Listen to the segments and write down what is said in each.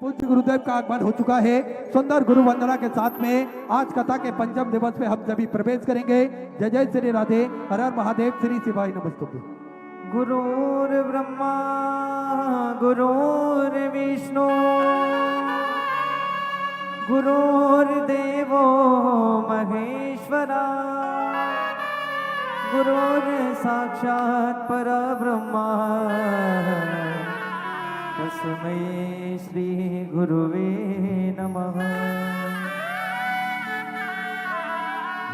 पूज्य गुरुदेव का आगमन हो चुका है। सुंदर गुरु वंदना के साथ में आज कथा के पंचम दिवस में हम सभी प्रवेश करेंगे। जय जय श्री राधे, हर हर महादेव, श्री शिवाय नमस्तुभ्यं। गुरुर्ब्रह्मा गुरुर्विष्णु गुरुर्देवो महेश्वरा गुरुर्साक्षात् परब्रह्मा तस्मै श्री गुरुवे नमः।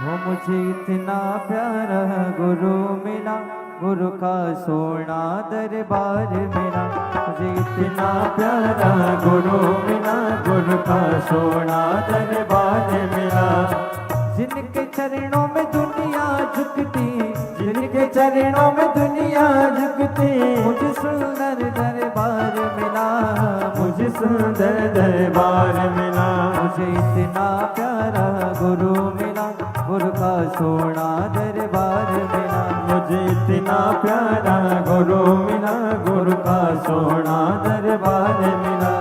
वो मुझे इतना प्यारा गुरु मिला, गुरु का सोना दरबार मिला। मुझे इतना प्यारा गुरु मिला, गुरु का सोना दरबार मिला। जिनके चरणों में दुनिया झुकती, जिनके चरणों में दुनिया झुकती, मुझे सुंदर दरबार मिला, मुझे सुंदर दरबार मिला। मुझे इतना प्यारा गुरु मिला, गुरु का सोना दरबार मिला। मुझे इतना प्यारा गुरु मिला, गुरु का सोना दरबार मिला।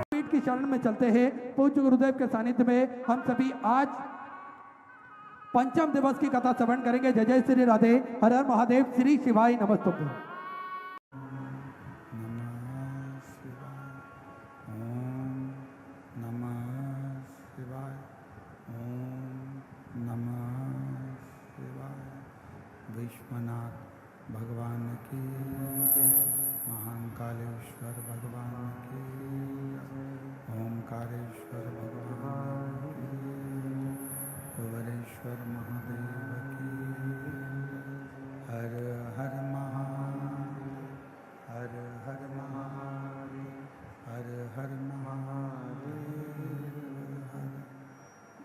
पीठ की शरण में चलते हैं। पूज्य गुरुदेव के सानिध्य में हम सभी आज पंचम दिवस की कथा श्रवण करेंगे। जय जय श्री राधे, हर हर महादेव, श्री शिवाय नमस्तुभ्यं। विश्वनाथ भगवान की जय, महान कालेश्वर भगवान की जय, ओमकारेश्वर भगवान की जय, कुबेरेश्वर महादेव की जय। हर हर महादेव, हर हर महादेव, हर हर महादेव, हर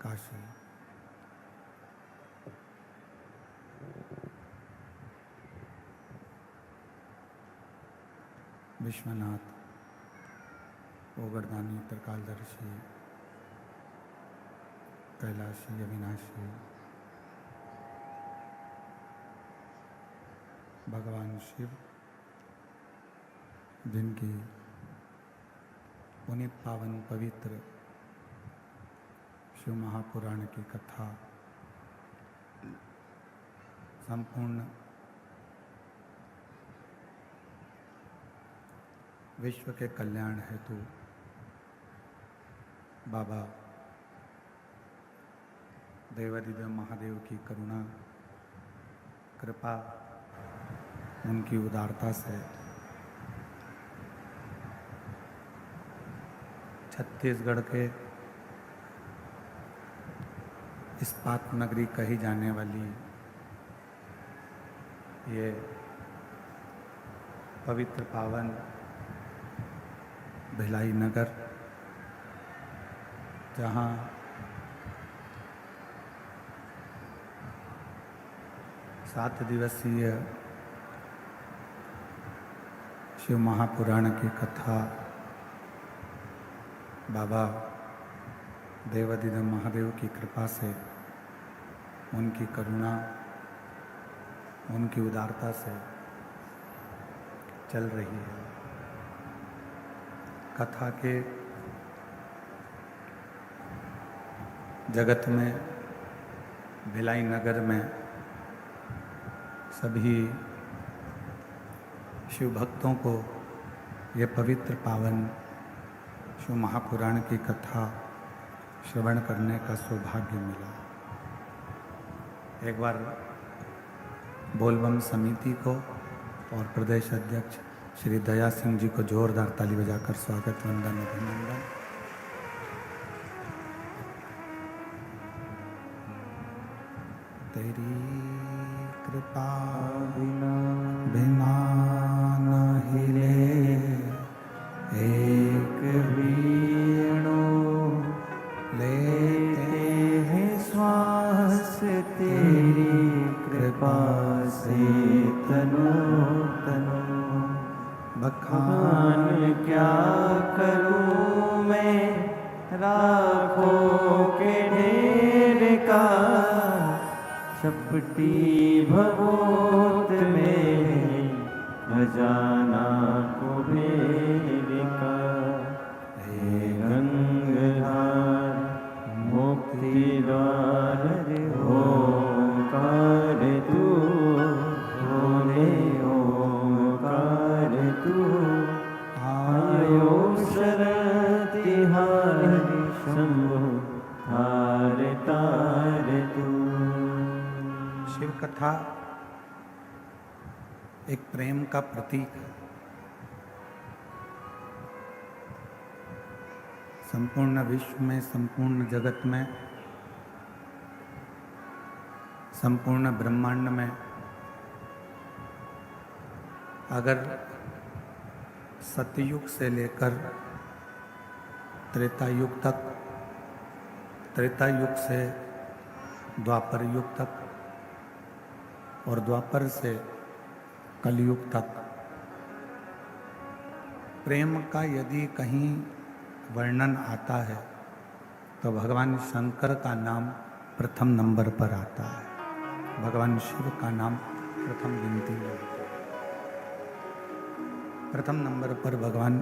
काशी। विश्वनाथ ओगरदानी त्रिकालदर्शी कैलाशी अविनाशी भगवान शिव, जिनकी पुनीत पावन पवित्र शिव महापुराण की कथा संपूर्ण विश्व के कल्याण हेतु बाबा देवादिदेव महादेव की करुणा कृपा, उनकी उदारता से छत्तीसगढ़ के इस्पात नगरी कही जाने वाली ये पवित्र पावन भिलाई नगर, जहाँ सात दिवसीय शिव महापुराण की कथा बाबा देवादिदेव महादेव की कृपा से, उनकी करुणा, उनकी उदारता से चल रही है। कथा के जगत में, भिलाई नगर में सभी शिव भक्तों को ये पवित्र पावन शिव महापुराण की कथा श्रवण करने का सौभाग्य मिला। एक बार बोलबम समिति को और प्रदेश अध्यक्ष श्री दया सिंह जी को जोरदार ताली बजाकर स्वागत, वंदन, अभिनंदन। तेरी कृपा बिना न हिले एक वीणु, लेते हैं श्वास तेरी कृपा से तनु तनु। बखान क्या करूं मैं राखों के ढेर का, चपटी भभूत में खजाना कुबेर का। कथा एक प्रेम का प्रतीक है। संपूर्ण विश्व में, संपूर्ण जगत में, संपूर्ण ब्रह्मांड में अगर सतयुग से लेकर त्रेता युग तक, त्रेता युग से द्वापर युग तक और द्वापर से कलयुग तक प्रेम का यदि कहीं वर्णन आता है तो भगवान शंकर का नाम प्रथम नंबर पर आता है। भगवान शिव का नाम प्रथम गिनती में आता है। प्रथम नंबर पर भगवान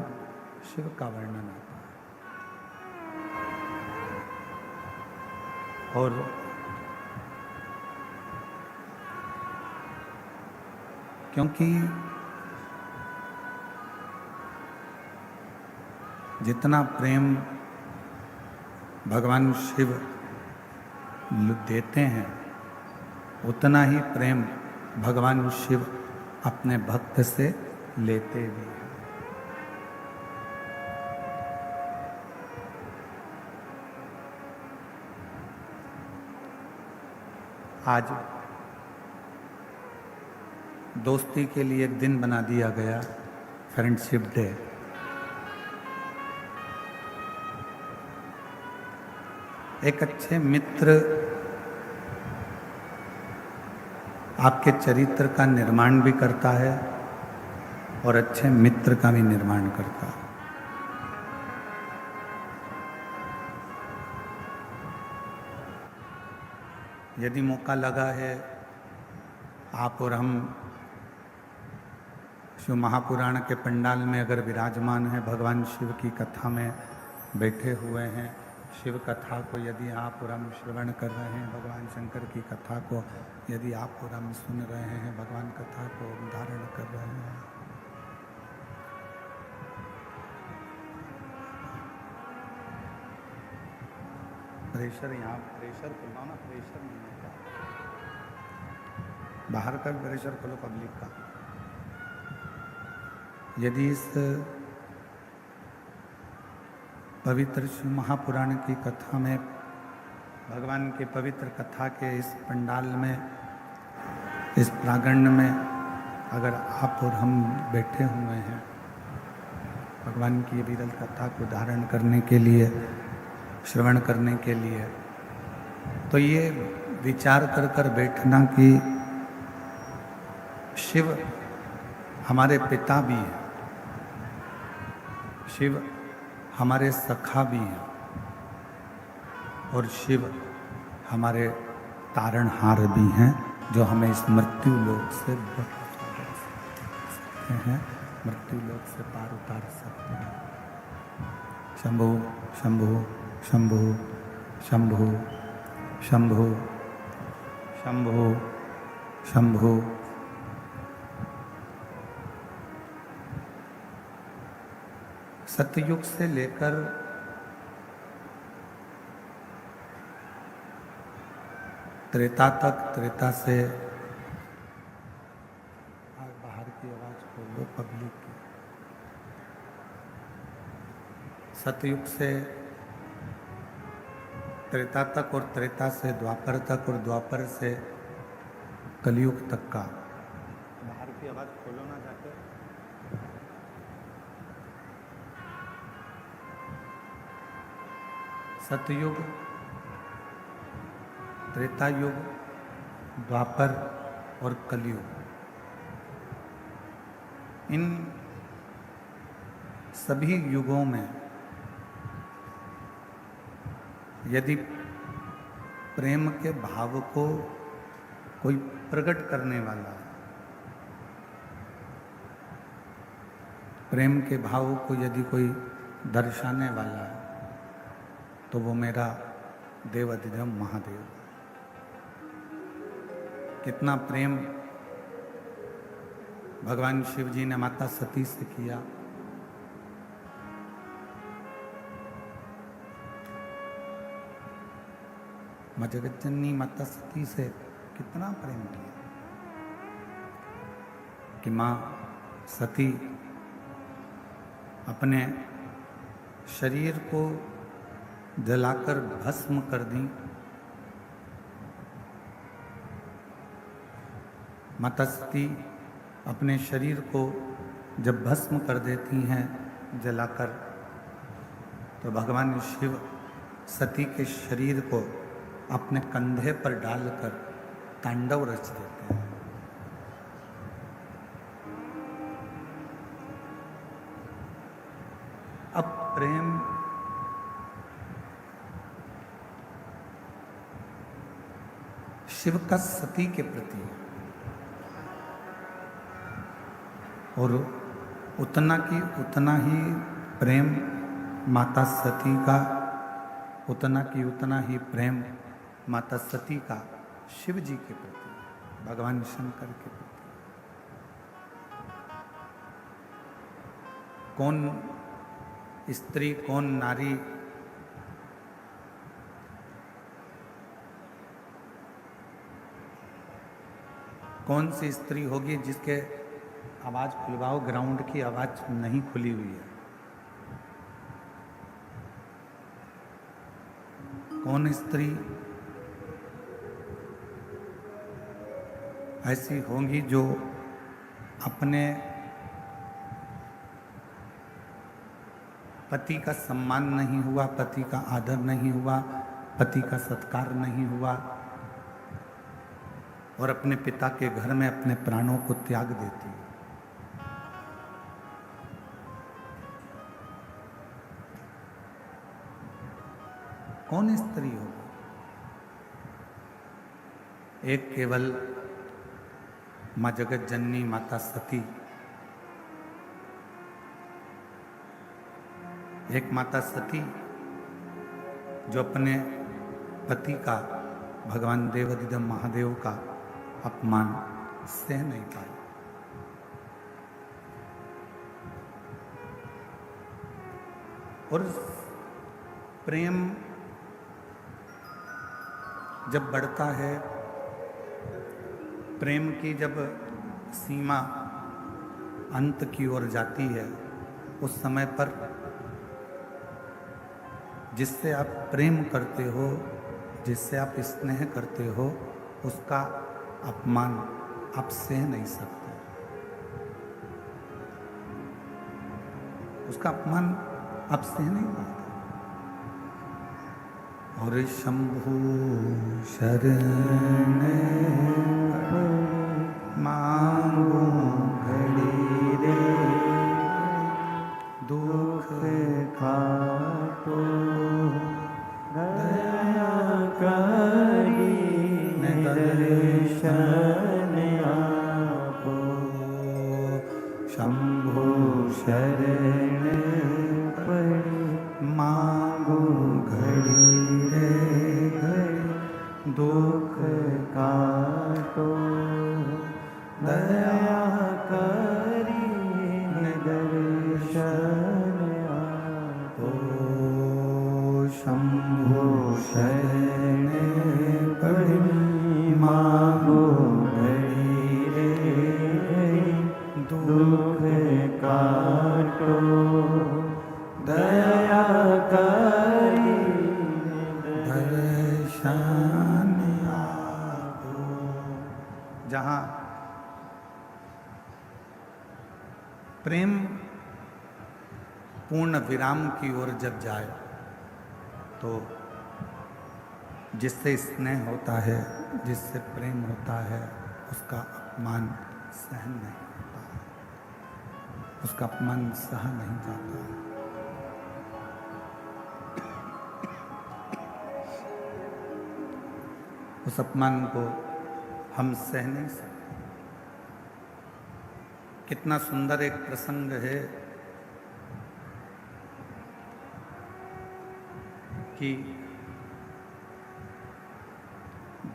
शिव का वर्णन आता है। और क्योंकि जितना प्रेम भगवान शिव देते हैं उतना ही प्रेम भगवान शिव अपने भक्त से लेते भी हैं। आज दोस्ती के लिए एक दिन बना दिया गया, फ्रेंडशिप डे। एक अच्छे मित्र आपके चरित्र का निर्माण भी करता है और अच्छे मित्र का भी निर्माण करता है। यदि मौका लगा है, आप और हम शिव महापुराण के पंडाल में अगर विराजमान है, भगवान शिव की कथा में बैठे हुए हैं, शिव कथा को यदि आप और हम श्रवण कर रहे हैं, भगवान शंकर की कथा को यदि आप और हम सुन रहे हैं, भगवान कथा को धारण कर रहे हैं, प्रेशर यहाँ प्रेशर खुलवाओ ना, प्रेशर नहीं है, बाहर का प्रेशर खोलो पब्लिक का। यदि इस पवित्र शिव महापुराण की कथा में, भगवान के पवित्र कथा के इस पंडाल में, इस प्रांगण में अगर आप और हम बैठे हुए हैं भगवान की विरल कथा को धारण करने के लिए, श्रवण करने के लिए, तो ये विचार कर कर बैठना कि शिव हमारे पिता भी हैं, शिव हमारे सखा भी हैं और शिव हमारे तारणहार भी हैं, जो हमें इस मृत्यु लोक से बचा सकते हैं, मृत्यु लोक से पार उतार सकते हैं। शंभु शंभु शंभु शंभु शंभु शंभु शंभु। सतयुग से लेकर त्रेता तक, त्रेता से बाहर की आवाज खोलो पब्लिक की। सतयुग से त्रेता तक और त्रेता से द्वापर तक और द्वापर से कलयुग तक का, बाहर की आवाज खोलो ना जाकर। सतयुग, त्रेता युग, द्वापर और कलयुग, इन सभी युगों में यदि प्रेम के भाव को कोई प्रकट करने वाला, प्रेम के भाव को यदि कोई दर्शाने वाला है तो वो मेरा देवाधिदेव महादेव। कितना प्रेम भगवान शिव जी ने माता सती से किया, जगत जननी माता सती से कितना प्रेम किया। कि माँ सती अपने शरीर को जलाकर भस्म कर दी। माता सती अपने शरीर को जब भस्म कर देती हैं जलाकर, तो भगवान शिव सती के शरीर को अपने कंधे पर डालकर तांडव रच देते हैं। अब प्रेम शिव का सती के प्रति है, और उतना ही प्रेम माता सती का, उतना ही प्रेम माता सती का शिव जी के प्रति, भगवान शंकर के प्रति। कौन स्त्री, कौन नारी कौन सी स्त्री होगी जिसके आवाज खुलवाओ, ग्राउंड की आवाज नहीं खुली हुई है? कौन स्त्री ऐसी होंगी जो अपने पति का सम्मान नहीं हुआ, पति का आदर नहीं हुआ, पति का सत्कार नहीं हुआ, और अपने पिता के घर में अपने प्राणों को त्याग देती है? कौन स्त्री होगी? एक केवल माँ जगत जननी माता सती, एक माता सती जो अपने पति का, भगवान देवाधिदेव महादेव का अपमान सह नहीं पाई। और प्रेम जब बढ़ता है, प्रेम की जब सीमा अंत की ओर जाती है, उस समय पर जिससे आप प्रेम करते हो, जिससे आप स्नेह करते हो, उसका अपमान आप सह नहीं सकते, उसका अपमान आप सह नहीं पाते। और शंभु शरण मांगो घड़ी रे, दुख काटो दया करी, दर्शन आपो। शंभु शरण पड़ी मांगो घड़ी रे घड़ी, दुख काटो दया करी, दर्शन आपो। शंभु शरण पड़ी मांगो घड़ी रे, दुख काटो दया करी, दर्शन आपो। जहाँ प्रेम पूर्ण विराम की ओर जब जाए, तो जिससे स्नेह होता है, जिससे प्रेम होता है, उसका अपमान सहन नहीं होता, उसका अपमान सहा नहीं जाता। उस अपमान को हम सह नहीं सकते। कितना सुंदर एक प्रसंग है कि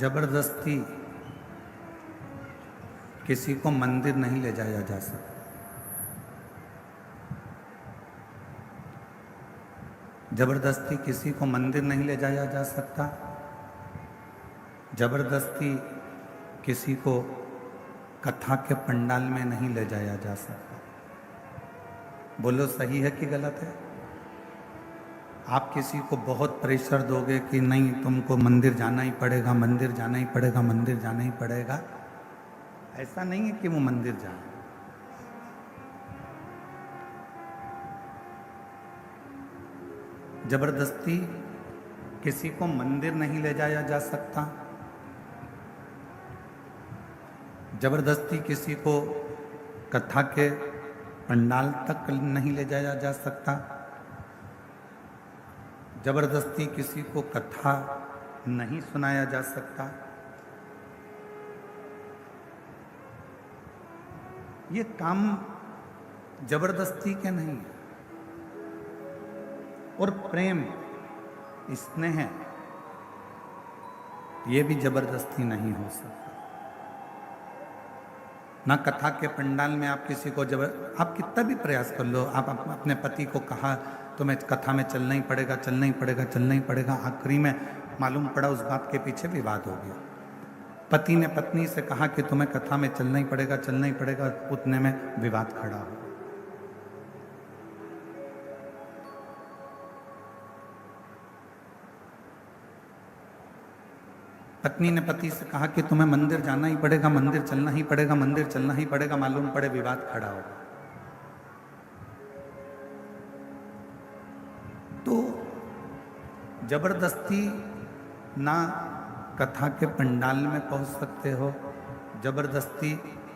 जबरदस्ती किसी को मंदिर नहीं ले जाया जा सकता। जबरदस्ती किसी को मंदिर नहीं ले जाया जा सकता। जबरदस्ती किसी को कथा के पंडाल में नहीं ले जाया जा सकता। बोलो सही है कि गलत है? आप किसी को बहुत प्रेशर दोगे कि नहीं तुमको मंदिर जाना ही पड़ेगा, मंदिर जाना ही पड़ेगा, मंदिर जाना ही पड़ेगा, ऐसा नहीं है कि वो मंदिर जाए। जबरदस्ती किसी को मंदिर नहीं ले जाया जा सकता, जबरदस्ती किसी को कथा के पंडाल तक नहीं ले जाया जा सकता, जबरदस्ती किसी को कथा नहीं सुनाया जा सकता। ये काम जबरदस्ती के नहीं है। और प्रेम, स्नेह, ये भी जबरदस्ती नहीं हो सकता। ना कथा के पंडाल में आप किसी को आप कितना भी प्रयास कर लो, आप अपने पति को कहा तुम्हें कथा में चलना ही पड़ेगा, चलना ही पड़ेगा, चलना ही पड़ेगा, आखिरी में मालूम पड़ा उस बात के पीछे विवाद हो गया। पति ने पत्नी से कहा कि तुम्हें कथा में चलना ही पड़ेगा, चलना ही पड़ेगा, उतने में विवाद खड़ा हो। पत्नी ने पति से कहा कि तुम्हें मंदिर जाना ही पड़ेगा, मंदिर चलना ही पड़ेगा, मंदिर चलना ही पड़ेगा, मालूम पड़े विवाद खड़ा हो। तो जबरदस्ती ना कथा के पंडाल में पहुंच सकते हो, जबरदस्ती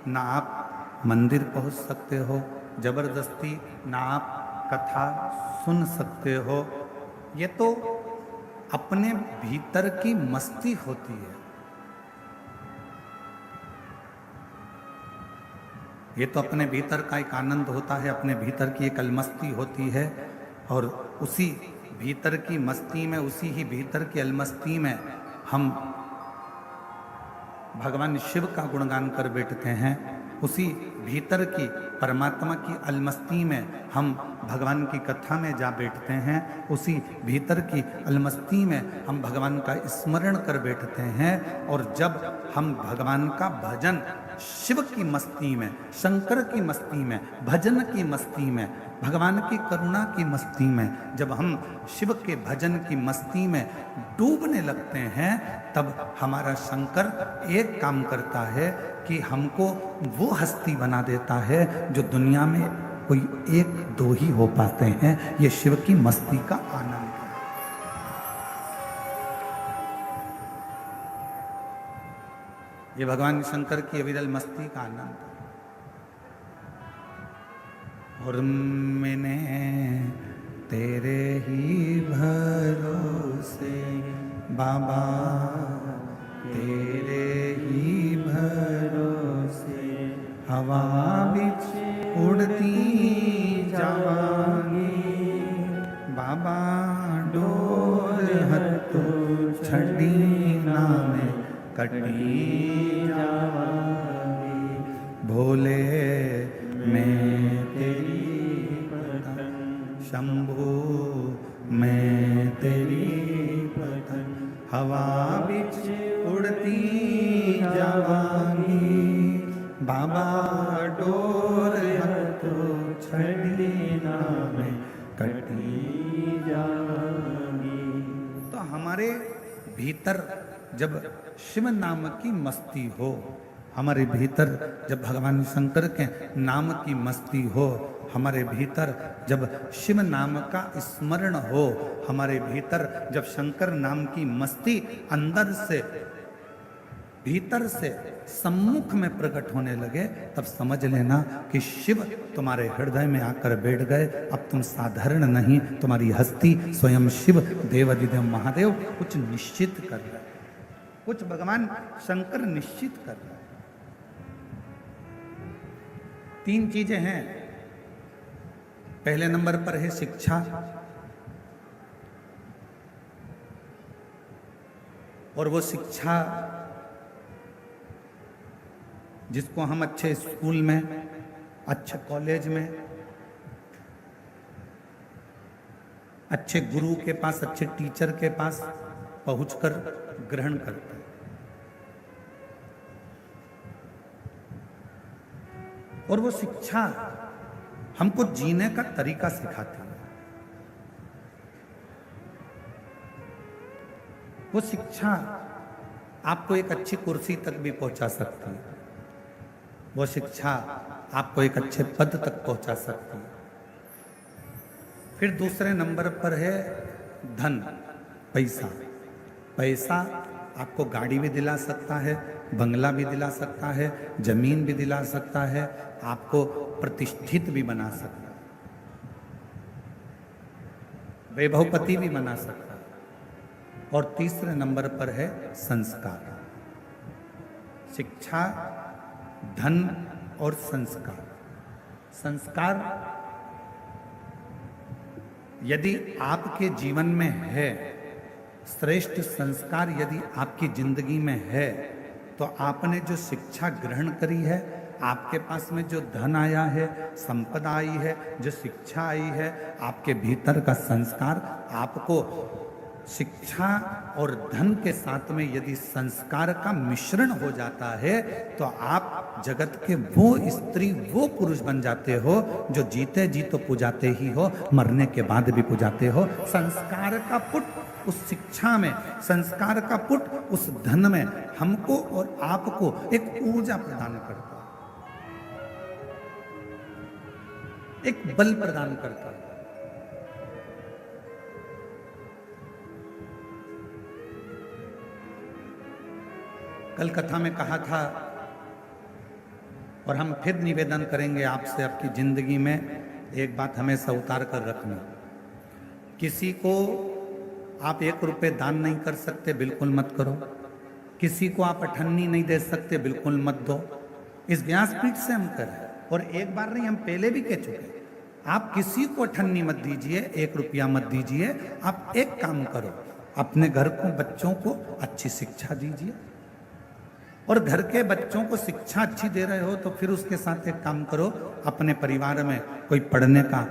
ना आप मंदिर पहुंच सकते हो, जबरदस्ती ना आप कथा सुन सकते हो। ये तो अपने भीतर की मस्ती होती है, ये तो अपने भीतर का एक आनंद होता है, अपने भीतर की एक अलमस्ती होती है। और उसी भीतर की मस्ती में, उसी ही भीतर की अलमस्ती में हम भगवान शिव का गुणगान कर बैठते हैं। उसी भीतर की परमात्मा की अलमस्ती में हम भगवान की कथा में जा बैठते हैं। उसी भीतर की अलमस्ती में हम भगवान का स्मरण कर बैठते हैं। और जब हम भगवान का भजन शिव की मस्ती में, शंकर की मस्ती में, भजन की मस्ती में, भगवान की करुणा की मस्ती में, जब हम शिव के भजन की मस्ती में डूबने लगते हैं, तब हमारा शंकर एक काम करता है कि हमको वो हस्ती बना देता है जो दुनिया में कोई एक दो ही हो पाते हैं। ये शिव की मस्ती का आनंद है। ये भगवान शंकर की अविरल मस्ती का आनंद है। और मैंने तेरे ही भरोसे बाबा, तेरे ही भरोसे हवा बिच उड़ती जावांगी बाबा, डोर हत्थों छड़ी ना में कटी जावांगी। भोले मैं तेरी पतन, शंभू मैं तेरी पतन, हवा बिच उड़ती जावांगी बाबा, डोर हत्थों छड़ी ना में कटी जावांगी। तो हमारे भीतर जब शिव नाम की मस्ती हो, हमारे भीतर जब भगवान शंकर के नाम की मस्ती हो, हमारे भीतर जब शिव नाम का स्मरण हो, हमारे भीतर जब शंकर नाम की मस्ती अंदर से, भीतर से सम्मुख में प्रकट होने लगे, तब समझ लेना कि शिव तुम्हारे हृदय में आकर बैठ गए। अब तुम साधारण नहीं, तुम्हारी हस्ती स्वयं शिव देवाधिदेव महादेव कुछ निश्चित कर रहे, कुछ भगवान शंकर निश्चित कर रहे। तीन चीजें हैं। पहले नंबर पर है शिक्षा, और वो शिक्षा जिसको हम अच्छे स्कूल में, अच्छे कॉलेज में, अच्छे गुरु के पास, अच्छे टीचर के पास पहुंचकर ग्रहण करते हैं। और वो शिक्षा हमको जीने का तरीका सिखाती है। वो शिक्षा आपको एक अच्छी कुर्सी तक भी पहुंचा सकती है। वो शिक्षा आपको एक अच्छे पद तक पहुंचा सकती है। फिर दूसरे नंबर पर है धन, पैसा। पैसा आपको गाड़ी भी दिला सकता है, बंगला भी दिला सकता है, जमीन भी दिला सकता है, आपको प्रतिष्ठित भी बना सकता है, वैभवपति भी बना सकता है। और तीसरे नंबर पर है संस्कार। शिक्षा, धन और संस्कार। संस्कार यदि आपके जीवन में है, श्रेष्ठ संस्कार यदि आपकी जिंदगी में है, तो आपने जो शिक्षा ग्रहण करी है, आपके पास में जो धन आया है, संपदा आई है, जो शिक्षा आई है, आपके भीतर का संस्कार, आपको शिक्षा और धन के साथ में यदि संस्कार का मिश्रण हो जाता है, तो आप जगत के वो स्त्री, वो पुरुष बन जाते हो जो जीते जी तो पुजाते ही हो, मरने के बाद भी पुजाते हो। संस्कार का पुट उस शिक्षा में, संस्कार का पुट उस धन में हमको और आपको एक ऊर्जा प्रदान करता है, एक बल प्रदान करता है। कल कथा में कहा था, और हम फिर निवेदन करेंगे आपसे, आपकी जिंदगी में एक बात हमेशा उतार कर रखना। किसी को आप 1 रुपये दान नहीं कर सकते, बिल्कुल मत करो। किसी को आप अठन्नी नहीं दे सकते, बिल्कुल मत दो। इस व्यासपीठ से हम करें, और एक बार नहीं, हम पहले भी कह चुके, आप किसी को अठन्नी मत दीजिए, 1 रुपया मत दीजिए। आप एक काम करो, अपने घर को, बच्चों को अच्छी शिक्षा दीजिए, और घर के बच्चों को शिक्षा अच्छी दे रहे हो तो फिर उसके साथ एक काम करो, अपने परिवार में कोई पढ़ने का,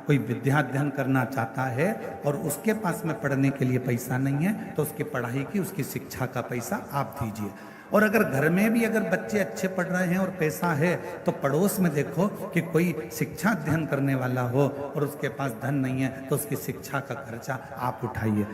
कोई विद्या अध्ययन करना चाहता है और उसके पास में पढ़ने के लिए पैसा नहीं है, तो उसकी पढ़ाई की, उसकी शिक्षा का पैसा आप दीजिए। और अगर घर में भी अगर बच्चे अच्छे पढ़ रहे हैं और पैसा है, तो पड़ोस में देखो कि कोई शिक्षा अध्ययन करने वाला हो और उसके पास धन नहीं है, तो उसकी शिक्षा का खर्चा आप उठाइए।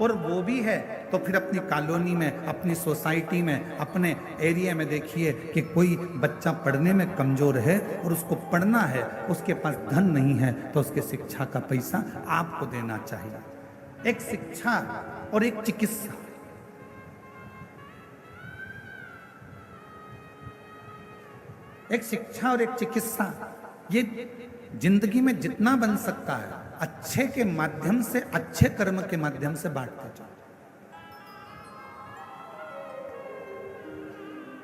और वो भी है तो फिर अपनी कॉलोनी में, अपनी सोसाइटी में, अपने एरिया में देखिए कि कोई बच्चा पढ़ने में कमजोर है और उसको पढ़ना है, उसके पास धन नहीं है, तो उसके शिक्षा का पैसा आपको देना चाहिए। एक शिक्षा और एक चिकित्सा, एक शिक्षा और एक चिकित्सा, ये जिंदगी में जितना बन सकता है अच्छे के माध्यम से, अच्छे कर्म के माध्यम से बांटते जाओ।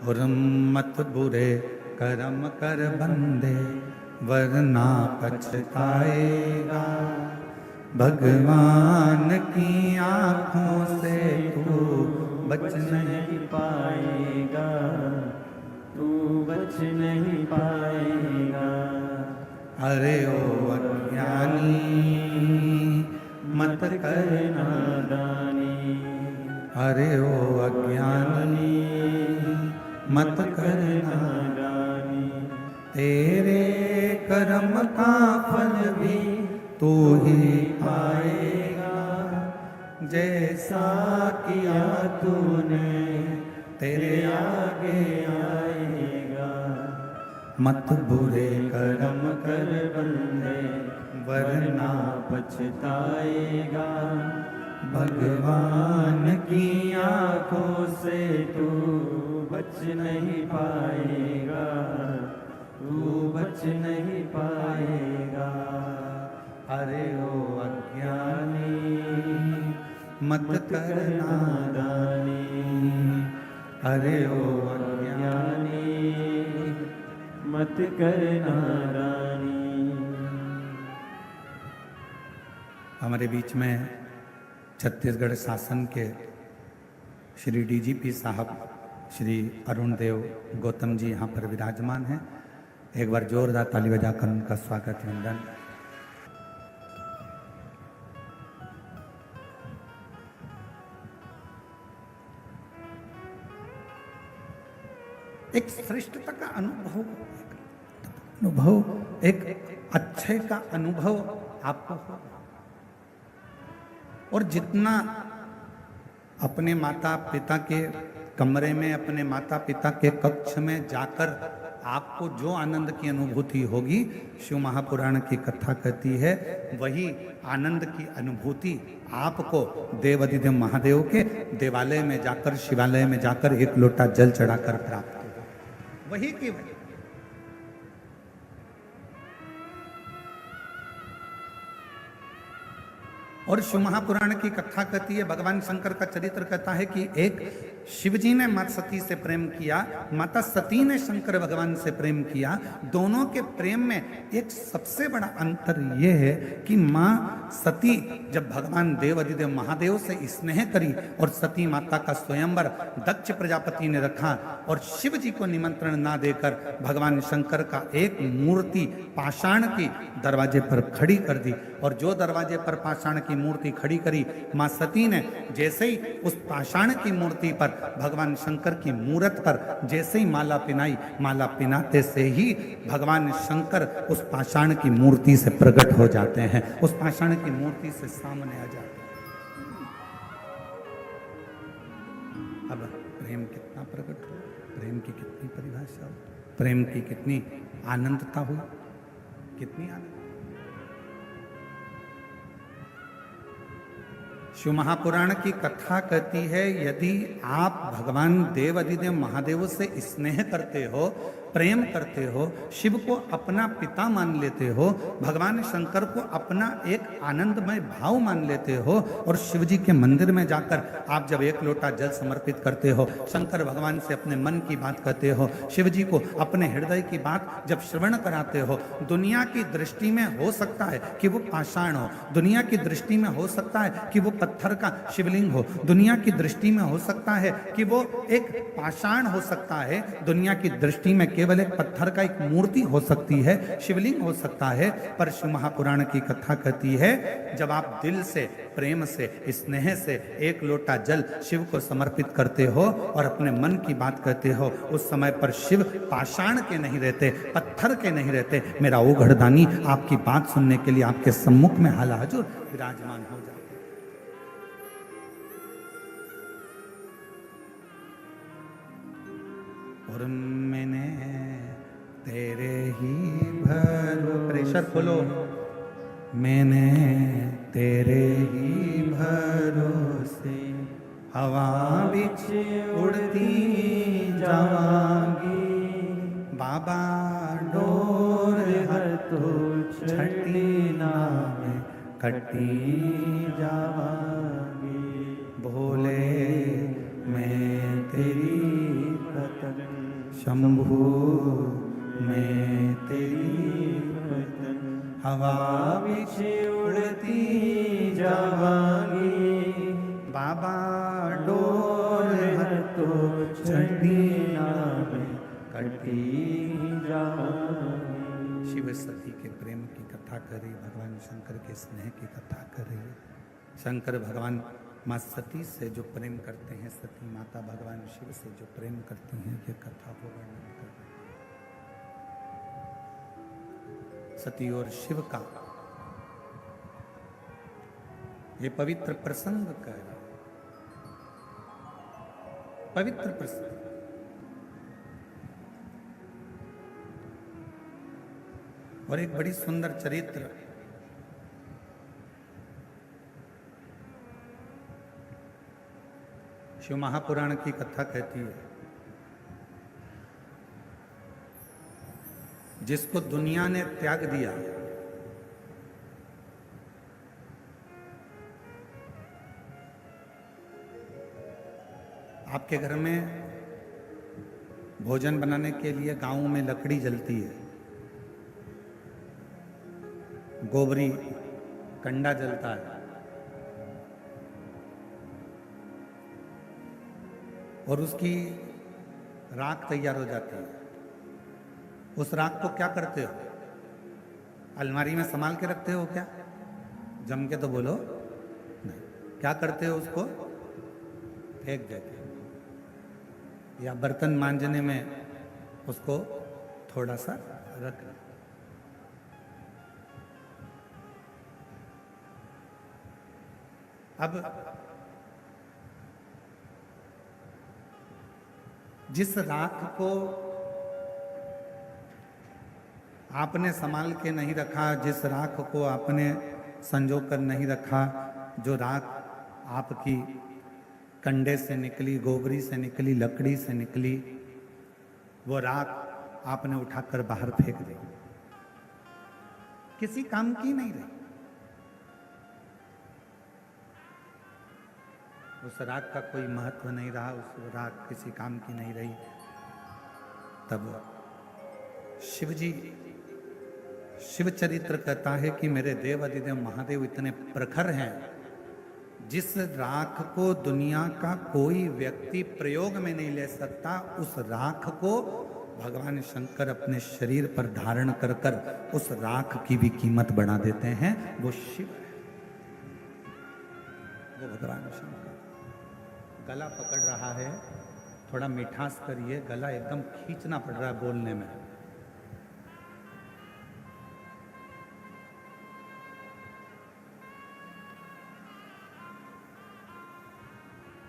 और मत बुरे कर्म कर बंदे, वरना पछताएगा। भगवान की आंखों से तू बच नहीं पाएगा, तू बच नहीं पाएगा। अरे ओ अज्ञानी मत कर नादानी, अरे ओ अज्ञानी मत कर नादानी। तेरे कर्म का फल भी तू ही पाएगा। जैसा किया तूने तेरे आगे आएगा। मत बुरे कर्म कर बंदे, वरना पछताएगा। भगवान की आंखों से तू बच नहीं पाएगा, तू बच नहीं पाएगा। अरे ओ अज्ञानी मत कर नादानी, अरे ओ अज्ञानी मत कर नादानी। हमारे बीच में छत्तीसगढ़ शासन के श्री डीजीपी साहब श्री अरुण देव गौतम जी यहाँ पर विराजमान हैं। एक बार जोरदार ताली बजाकर उनका स्वागत वंदन। एक श्रेष्ठता का अनुभव, अनुभव, एक अच्छे का अनुभव आपको होगा। और जितना अपने माता पिता के कमरे में, अपने माता पिता के कक्ष में जाकर आपको जो आनंद की अनुभूति होगी, शिव महापुराण की कथा कहती है, वही आनंद की अनुभूति आपको देवाधिदेव महादेव के देवालय में जाकर, शिवालय में जाकर एक लोटा जल चढ़ाकर प्राप्त होगा। वही की वही। और शिव महापुराण की कथा कहती है, भगवान शंकर का चरित्र कहता है कि एक शिवजी ने माता सती से प्रेम किया, माता सती ने शंकर भगवान से प्रेम किया। दोनों के प्रेम में एक सबसे बड़ा अंतर यह है कि माँ सती जब भगवान देवाधिदेव महादेव से स्नेह करी और सती माता का स्वयंवर दक्ष प्रजापति ने रखा और शिव जी को निमंत्रण ना देकर भगवान शंकर का एक मूर्ति पाषाण की दरवाजे पर खड़ी कर दी। और जो दरवाजे पर पाषाण की मूर्ति खड़ी करी, मां सती ने जैसे ही उस पाषाण की मूर्ति पर, भगवान शंकर की मूर्त पर जैसे ही माला पिनाई, माला पिनाते से ही भगवान शंकर उस पाषाण की मूर्ति से प्रकट हो जाते हैं, उस पाषाण की मूर्ति से सामने आ जाते हैं। अब प्रेम कितना प्रकट हो, प्रेम की कितनी परिभाषा हो, प्रेम की कितनी आनंदता हो, कितनी आनंद। शिव महापुराण की कथा कहती है, यदि आप भगवान देवाधिदेव महादेव से स्नेह करते हो, प्रेम करते हो, शिव को अपना पिता मान लेते हो, भगवान शंकर को अपना एक आनंदमय भाव मान लेते हो, और शिव जी के मंदिर में जाकर आप जब एक लोटा जल समर्पित करते हो, शंकर भगवान से अपने मन की बात कहते हो, शिव जी को अपने हृदय की बात जब श्रवण कराते हो, दुनिया की दृष्टि में हो सकता है कि वो पाषाण हो, दुनिया की दृष्टि में हो सकता है कि वो पत्थर का शिवलिंग हो, दुनिया की दृष्टि में हो सकता है कि वो एक पाषाण हो सकता है, दुनिया की दृष्टि में केवल एक पत्थर का एक मूर्ति हो सकती है, शिवलिंग हो सकता है, पर शिव महापुराण की कथा कहती है, जब आप दिल से, प्रेम से, स्नेह से एक लोटा जल शिव को समर्पित करते हो और अपने मन की बात कहते हो, उस समय पर शिव पाषाण के नहीं रहते, पत्थर के नहीं रहते, मेरा ओ घड़दानी आपकी बात सुनने के लिए आपके सम्मुख में हाल हाजुर विराजमान हो जाते। और मैंने तेरे ही प्रेशर खोलो, मैंने तेरे ही भरोसे हवा बिच उड़ती जावांगी, बाबा डोर हर तो छठी नाम कटी जावांगी, भोले मैं तेरी पतन, शंभू मैं तेरी पतन, हवा बिच उड़ती जावांगी, बाबा डोर हर तो छठी नाम कटी जावांगी। शिव सती के प्रेम की कथा कर रही, भगवान शंकर के स्नेह की कथा कर रही है। शंकर भगवान माँ सती से जो प्रेम करते हैं, सती माता भगवान शिव से जो प्रेम करती हैं, ये कथा को वर्णन कर रही है। सती और शिव का ये पवित्र प्रसंग कह रहा है, पवित्र प्रसंग। और एक बड़ी सुंदर चरित्र शिव महापुराण की कथा कहती है, जिसको दुनिया ने त्याग दिया, आपके घर में भोजन बनाने के लिए गांव में लकड़ी जलती है, गोबरी कंडा जलता है, और उसकी राख तैयार हो जाती है। उस राख को क्या करते हो? अलमारी में संभाल के रखते हो क्या? जम के तो बोलो नहीं। क्या करते हो? उसको फेंक देते हो, या बर्तन मांजने में उसको थोड़ा सा रख। अब जिस राख को आपने संभाल के नहीं रखा, जिस राख को आपने संजो कर नहीं रखा, जो राख आपकी कंडे से निकली, गोबरी से निकली, लकड़ी से निकली, वो राख आपने उठाकर बाहर फेंक दी, किसी काम की नहीं रही। उस राख का कोई महत्व नहीं रहा, उस राख किसी काम की नहीं रही। तब शिवजी, शिव चरित्र कहता है कि मेरे देव अधिदेव महादेव इतने प्रखर हैं, जिस राख को दुनिया का कोई व्यक्ति प्रयोग में नहीं ले सकता, उस राख को भगवान शंकर अपने शरीर पर धारण कर कर उस राख की भी कीमत बढ़ा देते हैं। वो शिव है, वो भगवान शंकर। गला पकड़ रहा है, थोड़ा मिठास करिए, गला एकदम खींचना पड़ रहा है बोलने में।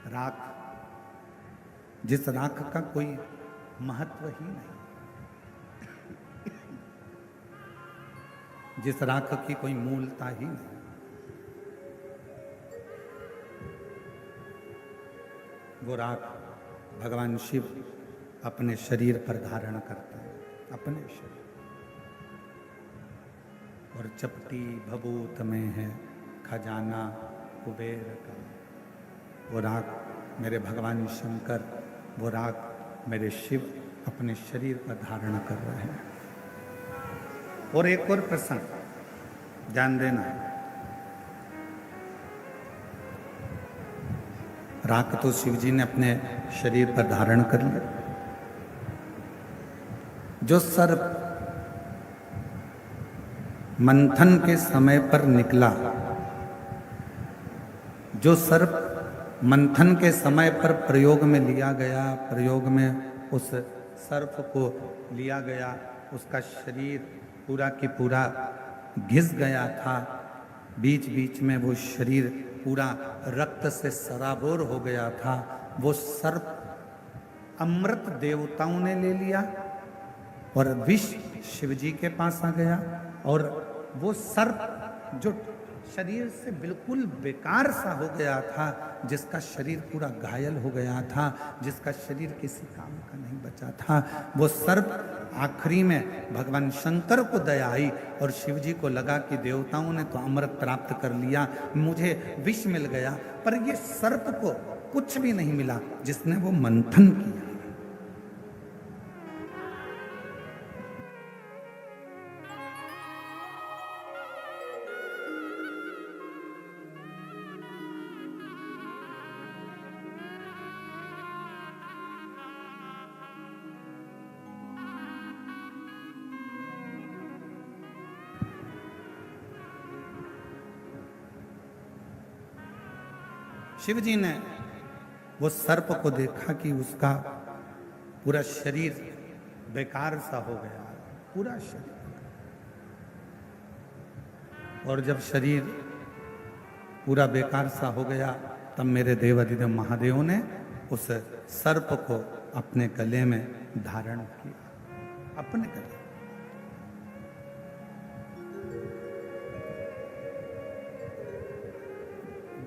राख, जिस राख का कोई महत्व ही नहीं, जिस राख की कोई मूलता ही नहीं, वो राख भगवान शिव अपने शरीर पर धारण करते हैं, अपने शरीर। और चपटी भभूत में है खजाना कुबेर का। वो राख मेरे भगवान शंकर, वो राख मेरे शिव अपने शरीर पर धारण कर रहे हैं। और एक और प्रसंग ध्यान देना, राख तो शिव जी ने अपने शरीर पर धारण कर लिया। जो सर्प मंथन के समय पर निकला, जो सर्प मंथन के समय पर प्रयोग में लिया गया, प्रयोग में उस सर्प को लिया गया, उसका शरीर पूरा की पूरा घिस गया था, बीच बीच में वो शरीर पूरा रक्त से सराबोर हो गया था। वो सर्प अमृत देवताओं ने ले लिया और विष शिवजी के पास आ गया। और वो सर्प जो शरीर से बिल्कुल बेकार सा हो गया था, जिसका शरीर पूरा घायल हो गया था, जिसका शरीर किसी काम का नहीं बचा था, वो सर्प आखिरी में भगवान शंकर को दया आई और शिवजी को लगा कि देवताओं ने तो अमृत प्राप्त कर लिया, मुझे विष मिल गया। पर ये सर्प को कुछ भी नहीं मिला जिसने वो मंथन किया। शिव जी ने वो सर्प को देखा कि उसका पूरा शरीर बेकार सा हो गया, पूरा शरीर। और जब शरीर पूरा बेकार सा हो गया, तब मेरे देव अधिदेव महादेव ने उस सर्प को अपने गले में धारण किया, अपने गले।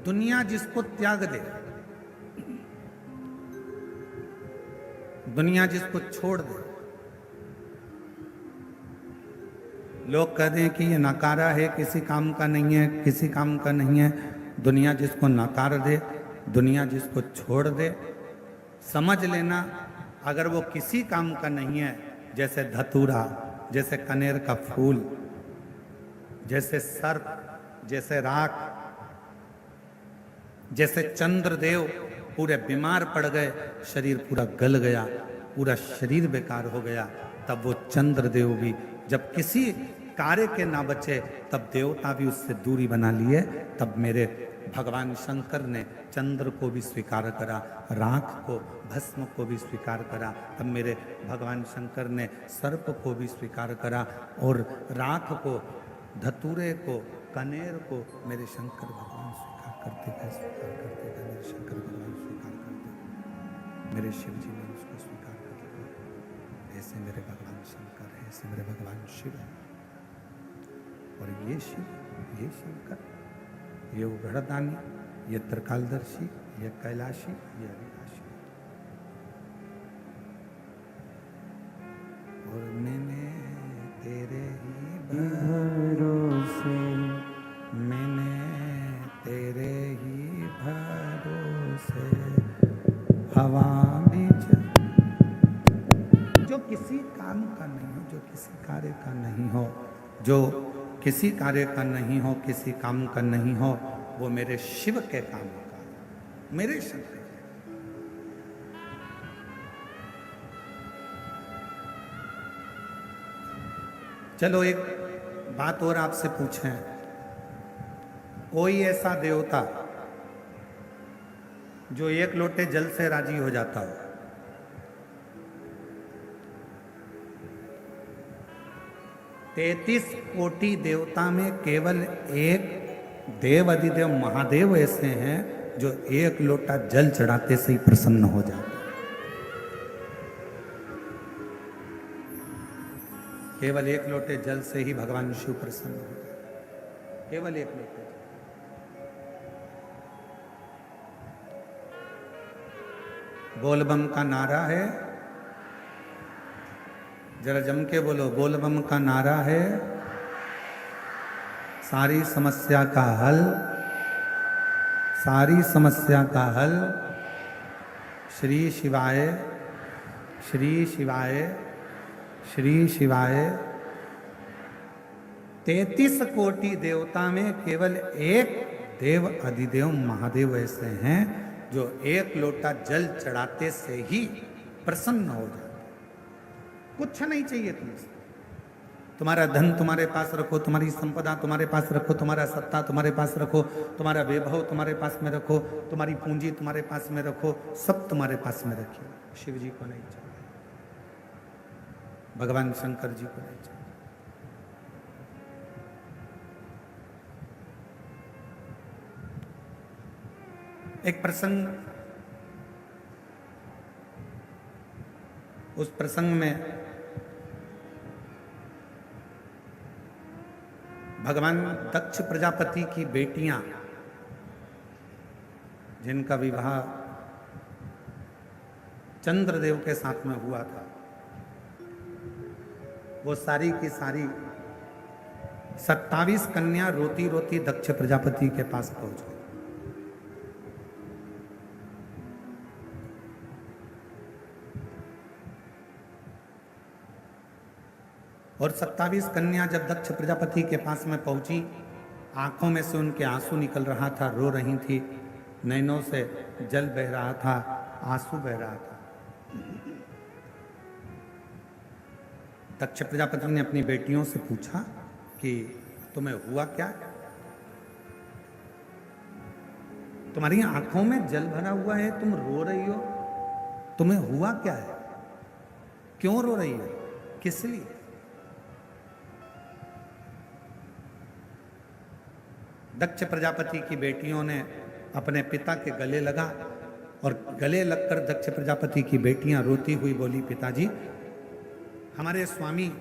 दुनिया जिसको त्याग दे, दुनिया जिसको छोड़ दे, लोग कह दें कि ये नकारा है, किसी काम का नहीं है, किसी काम का नहीं है, दुनिया जिसको नकार दे, दुनिया जिसको छोड़ दे, समझ लेना अगर वो किसी काम का नहीं है, जैसे धतूरा, जैसे कनेर का फूल, जैसे सर्प, जैसे राख, जैसे चंद्रदेव पूरे बीमार पड़ गए, शरीर पूरा गल गया, पूरा शरीर बेकार हो गया, तब वो चंद्रदेव भी जब किसी कार्य के ना बचे, तब देवता भी उससे दूरी बना लिए। तब मेरे भगवान शंकर ने चंद्र को भी स्वीकार करा, राख को, भस्म को भी स्वीकार करा। तब मेरे भगवान शंकर ने सर्प को भी स्वीकार करा और राख को, धतूरे को, कनेर को मेरे शंकर भगवान स्वीकार। करते गए, स्वीकार करते गए। मेरे शंकर भगवान स्वीकार करते गए, मेरे शिव जी ने उसको स्वीकार कर लिया। ऐसे मेरे भगवान शंकर है, ऐसे मेरे भगवान शिव है। और ये शिवकर, ये उघड़दानी, ये त्रिकालदर्शी, ये कैलाशी, ये अविनाशी। और मैंने तेरे ही भरोसे, मैंने तेरे ही भरोसे हवा बीच, जो किसी काम का नहीं हो, जो किसी कार्य का नहीं हो, जो किसी कार्य का नहीं हो, किसी काम का नहीं हो, वो मेरे शिव के काम का, मेरे शंकर। चलो एक बात और आपसे पूछें, कोई ऐसा देवता जो एक लोटे जल से राजी हो जाता हो? तैतीस कोटि देवता में केवल एक देव अधिदेव महादेव ऐसे हैं जो एक लोटा जल चढ़ाते से ही प्रसन्न हो जाते हैं। केवल एक लोटे जल से ही भगवान शिव प्रसन्न हो जाते, केवल एक लोटे। बोलबम का नारा है, जरा जम के बोलो, बोलबम का नारा है, सारी समस्या का हल, सारी समस्या का हल श्री शिवाय, श्री शिवाय, श्री शिवाय। 33 कोटि देवता में केवल एक देव अधिदेव महादेव ऐसे हैं जो एक लोटा जल चढ़ाते से ही प्रसन्न हो जाते। कुछ नहीं चाहिए तुमसे, तुम्हारा धन तुम्हारे पास रखो, तुम्हारी संपदा तुम्हारे पास रखो, तुम्हारा सत्ता तुम्हारे पास रखो, तुम्हारा वैभव तुम्हारे पास में रखो, तुम्हारी पूंजी तुम्हारे पास में रखो, सब तुम्हारे पास में रखिए। शिव जी को नहीं चाहिए, भगवान शंकर जी को नहीं चाहिए। एक प्रसंग, उस प्रसंग में भगवान दक्ष प्रजापति की बेटियां, जिनका विवाह चंद्रदेव के साथ में हुआ था, वो सारी की सारी 27 कन्या रोती रोती दक्ष प्रजापति के पास पहुंच गई। और 27 कन्या जब दक्ष प्रजापति के पास में पहुंची, आंखों में से उनके आंसू निकल रहा था, रो रही थी, नैनों से जल बह रहा था, आंसू बह रहा था। दक्ष प्रजापति ने अपनी बेटियों से पूछा कि तुम्हें हुआ क्या, तुम्हारी आंखों में जल भरा हुआ है, तुम रो रही हो, तुम्हें हुआ क्या है, क्यों रो रही हो, किस लिए? दक्ष प्रजापति की बेटियों ने अपने पिता के गले लगा और गले लगकर दक्ष प्रजापति की बेटियां रोती हुई बोली, पिताजी, हमारे स्वामी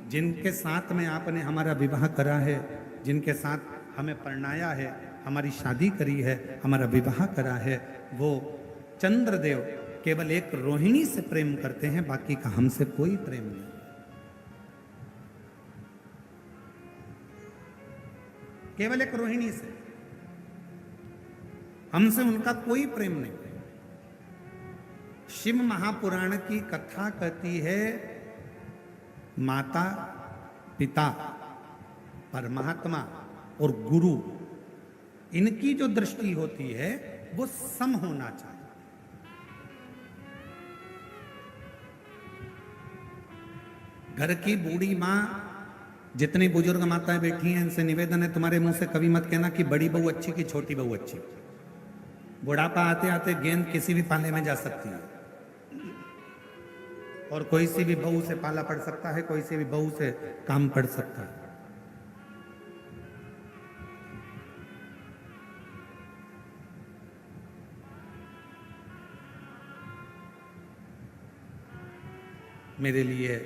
जिनके साथ में आपने हमारा विवाह करा है, जिनके साथ हमें परणाया है, हमारी शादी करी है, हमारा विवाह करा है, वो चंद्रदेव केवल एक रोहिणी से प्रेम करते हैं, बाकी का हमसे कोई प्रेम नहीं। केवल एक रोहिणी से, हमसे उनका कोई प्रेम नहीं। शिव महापुराण की कथा कहती है, माता, पिता, परमात्मा और गुरु, इनकी जो दृष्टि होती है वो सम होना चाहिए। घर की बूढ़ी माँ, जितनी बुजुर्ग माताएं बैठी हैं, इनसे निवेदन है, तुम्हारे मुंह से कभी मत कहना कि बड़ी बहू अच्छी कि छोटी बहू अच्छी। बुढ़ापा आते आते गेंद किसी भी पाले में जा सकती है और कोई सी भी बहू से पाला पड़ सकता है, कोई सी भी बहू से काम पड़ सकता है। मेरे लिए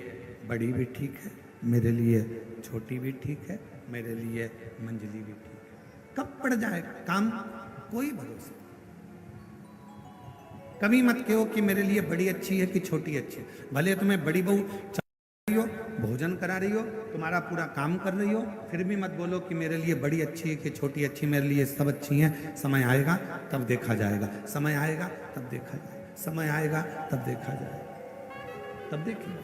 बड़ी भी ठीक है, मेरे लिए छोटी भी ठीक है, मेरे लिए मंजली भी ठीक है। कब पड़ जाए काम, कोई भरोसा। कभी मत कहो कि मेरे लिए बड़ी अच्छी है कि छोटी अच्छी है। भले तुम्हें बड़ी बहू रही हो, भोजन करा रही हो, तुम्हारा पूरा काम कर रही हो, फिर भी मत बोलो कि मेरे लिए बड़ी अच्छी है कि छोटी अच्छी। मेरे लिए सब अच्छी हैं। समय आएगा तब देखा जाएगा, समय आएगा तब देखा जाएगा, समय आएगा तब देखा जाएगा, तब देखिए।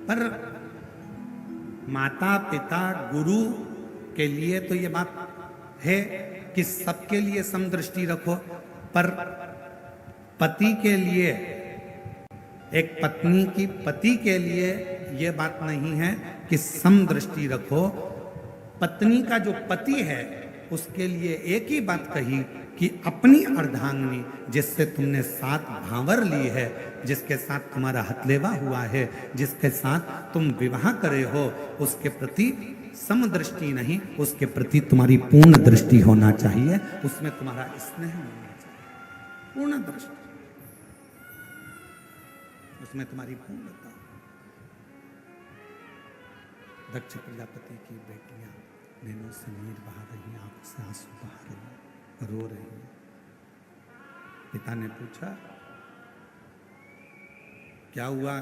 पर माता पिता गुरु के लिए तो ये बात है कि सबके लिए समदृष्टि रखो, पर पति के लिए, एक पत्नी की पति के लिए ये बात नहीं है कि समदृष्टि रखो। पत्नी का जो पति है उसके लिए एक ही बात कही कि अपनी अर्धांगिनी जिससे तुमने 7 भांवर ली है, जिसके साथ तुम्हारा हथलेवा हुआ है, जिसके साथ तुम विवाह करे हो, उसके प्रति समदृष्टि नहीं, उसके प्रति तुम्हारी पूर्ण दृष्टि होना चाहिए, उसमें तुम्हारा स्नेह होना चाहिए, पूर्ण दृष्टि, उसमें तुम्हारी पूर्णता। दक्ष प्रजापति की बेटियां नैनों से नीर बहा रही, आंखों से आंसू बहा रही, रो रही है। पिता ने पूछा, क्या हुआ,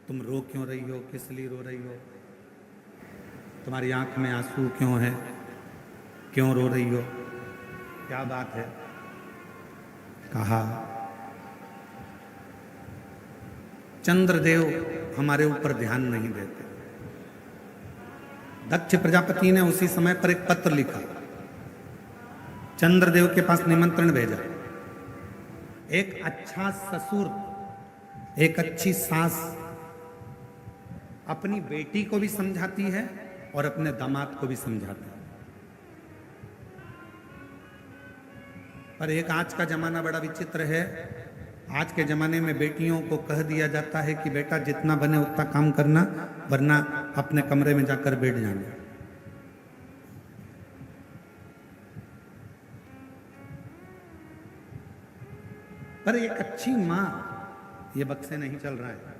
तुम रो क्यों रही हो, किस लिए रो रही हो, तुम्हारी आंख में आंसू क्यों है, क्यों रो रही हो, क्या बात है। कहा, चंद्रदेव हमारे ऊपर ध्यान नहीं देते। दक्ष प्रजापति ने उसी समय पर एक पत्र लिखा, चंद्रदेव के पास निमंत्रण भेजा। एक अच्छा ससुर, एक अच्छी सास अपनी बेटी को भी समझाती है और अपने दामाद को भी समझाती है। पर एक आज का जमाना बड़ा विचित्र है। आज के जमाने में बेटियों को कह दिया जाता है कि बेटा जितना बने उतना काम करना, वरना अपने कमरे में जाकर बैठ जाना। पर एक अच्छी मां, ये बक्से नहीं चल रहा है,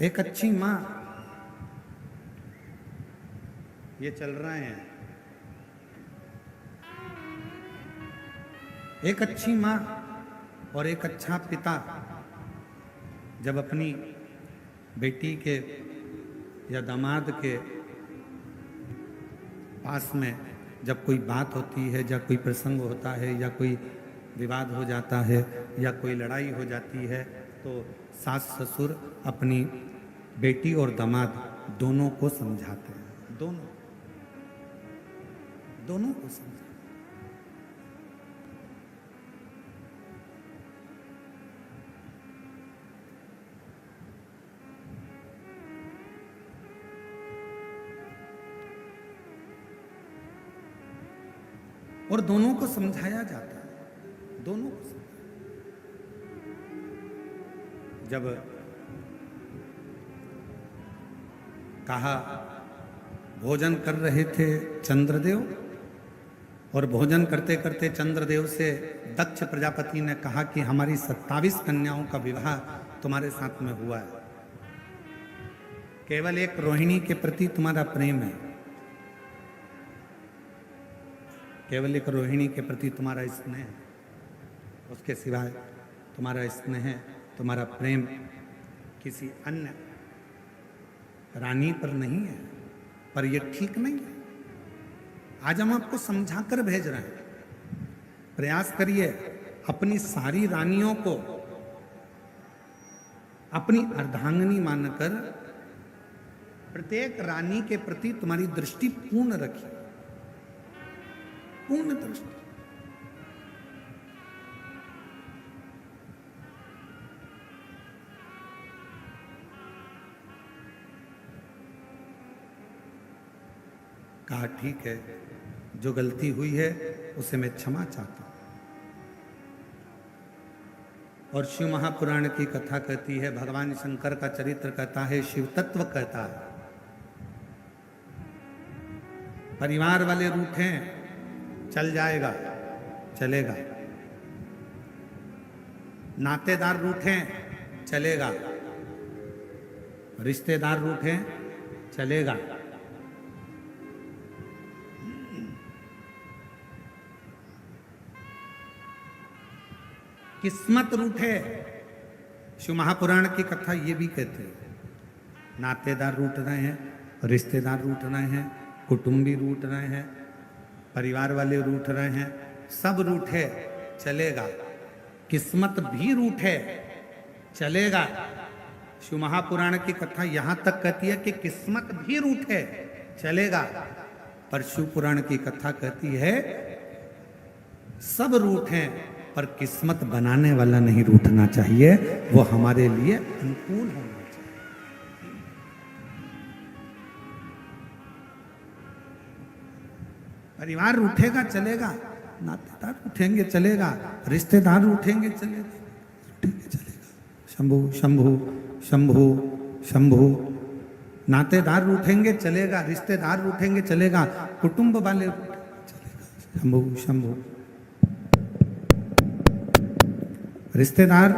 एक अच्छी मां, ये चल रहे हैं। एक अच्छी मां और एक अच्छा पिता जब अपनी बेटी के या दामाद के पास में जब कोई बात होती है, या कोई प्रसंग होता है, या कोई विवाद हो जाता है, या कोई लड़ाई हो जाती है, तो सास ससुर अपनी बेटी और दामाद दोनों को समझाते हैं, दोनों को समझाते। और दोनों को समझाया जाता है, दोनों को जब कहा, भोजन कर रहे थे चंद्रदेव, और भोजन करते करते चंद्रदेव से दक्ष प्रजापति ने कहा कि हमारी 27 कन्याओं का विवाह तुम्हारे साथ में हुआ है, केवल एक रोहिणी के प्रति तुम्हारा प्रेम है, केवल एक रोहिणी के प्रति तुम्हारा स्नेह, उसके सिवाय तुम्हारा स्नेह, तुम्हारा प्रेम किसी अन्य रानी पर नहीं है। पर यह ठीक नहीं है। आज हम आपको समझा कर भेज रहे हैं। प्रयास करिए अपनी सारी रानियों को अपनी अर्धांगिनी मानकर प्रत्येक रानी के प्रति तुम्हारी दृष्टि पूर्ण रखिए, पूर्ण दृष्टि। कहा, ठीक है, जो गलती हुई है उसे मैं क्षमा चाहता हूं। और शिव महापुराण की कथा कहती है, भगवान शंकर का चरित्र कहता है, शिव तत्व कहता है, परिवार वाले रूठे, चल जाएगा, चलेगा। नातेदार रूठे, चलेगा। रिश्तेदार रूठे, चलेगा। किस्मत रूठे, शिव महापुराण की कथा ये भी कहते हैं, नातेदार रूठ रहे हैं, रिश्तेदार रूठ रहे हैं, कुटुंबी रूठ रहे हैं, परिवार वाले रूठ रहे हैं, सब रूठे, चलेगा। किस्मत भी रूठे, चलेगा। शिव महापुराण की कथा यहां तक कहती है कि किस्मत भी रूठे, चलेगा। पर शिव पुराण की कथा कहती है सब रूठे, पर किस्मत बनाने वाला नहीं रूठना चाहिए, वो हमारे लिए अनुकूल होना चाहिए। परिवार रूठेगा, चलेगा। नातेदार उठेंगे, चलेगा। रिश्तेदार उठेंगे, चलेगा। उठेंगे, चलेगा। शंभु शंभु शंभु शंभु। नातेदार उठेंगे, चलेगा। रिश्तेदार उठेंगे, चलेगा। कुटुंब वाले चलेगा। शंभु शंभु। रिश्तेदार,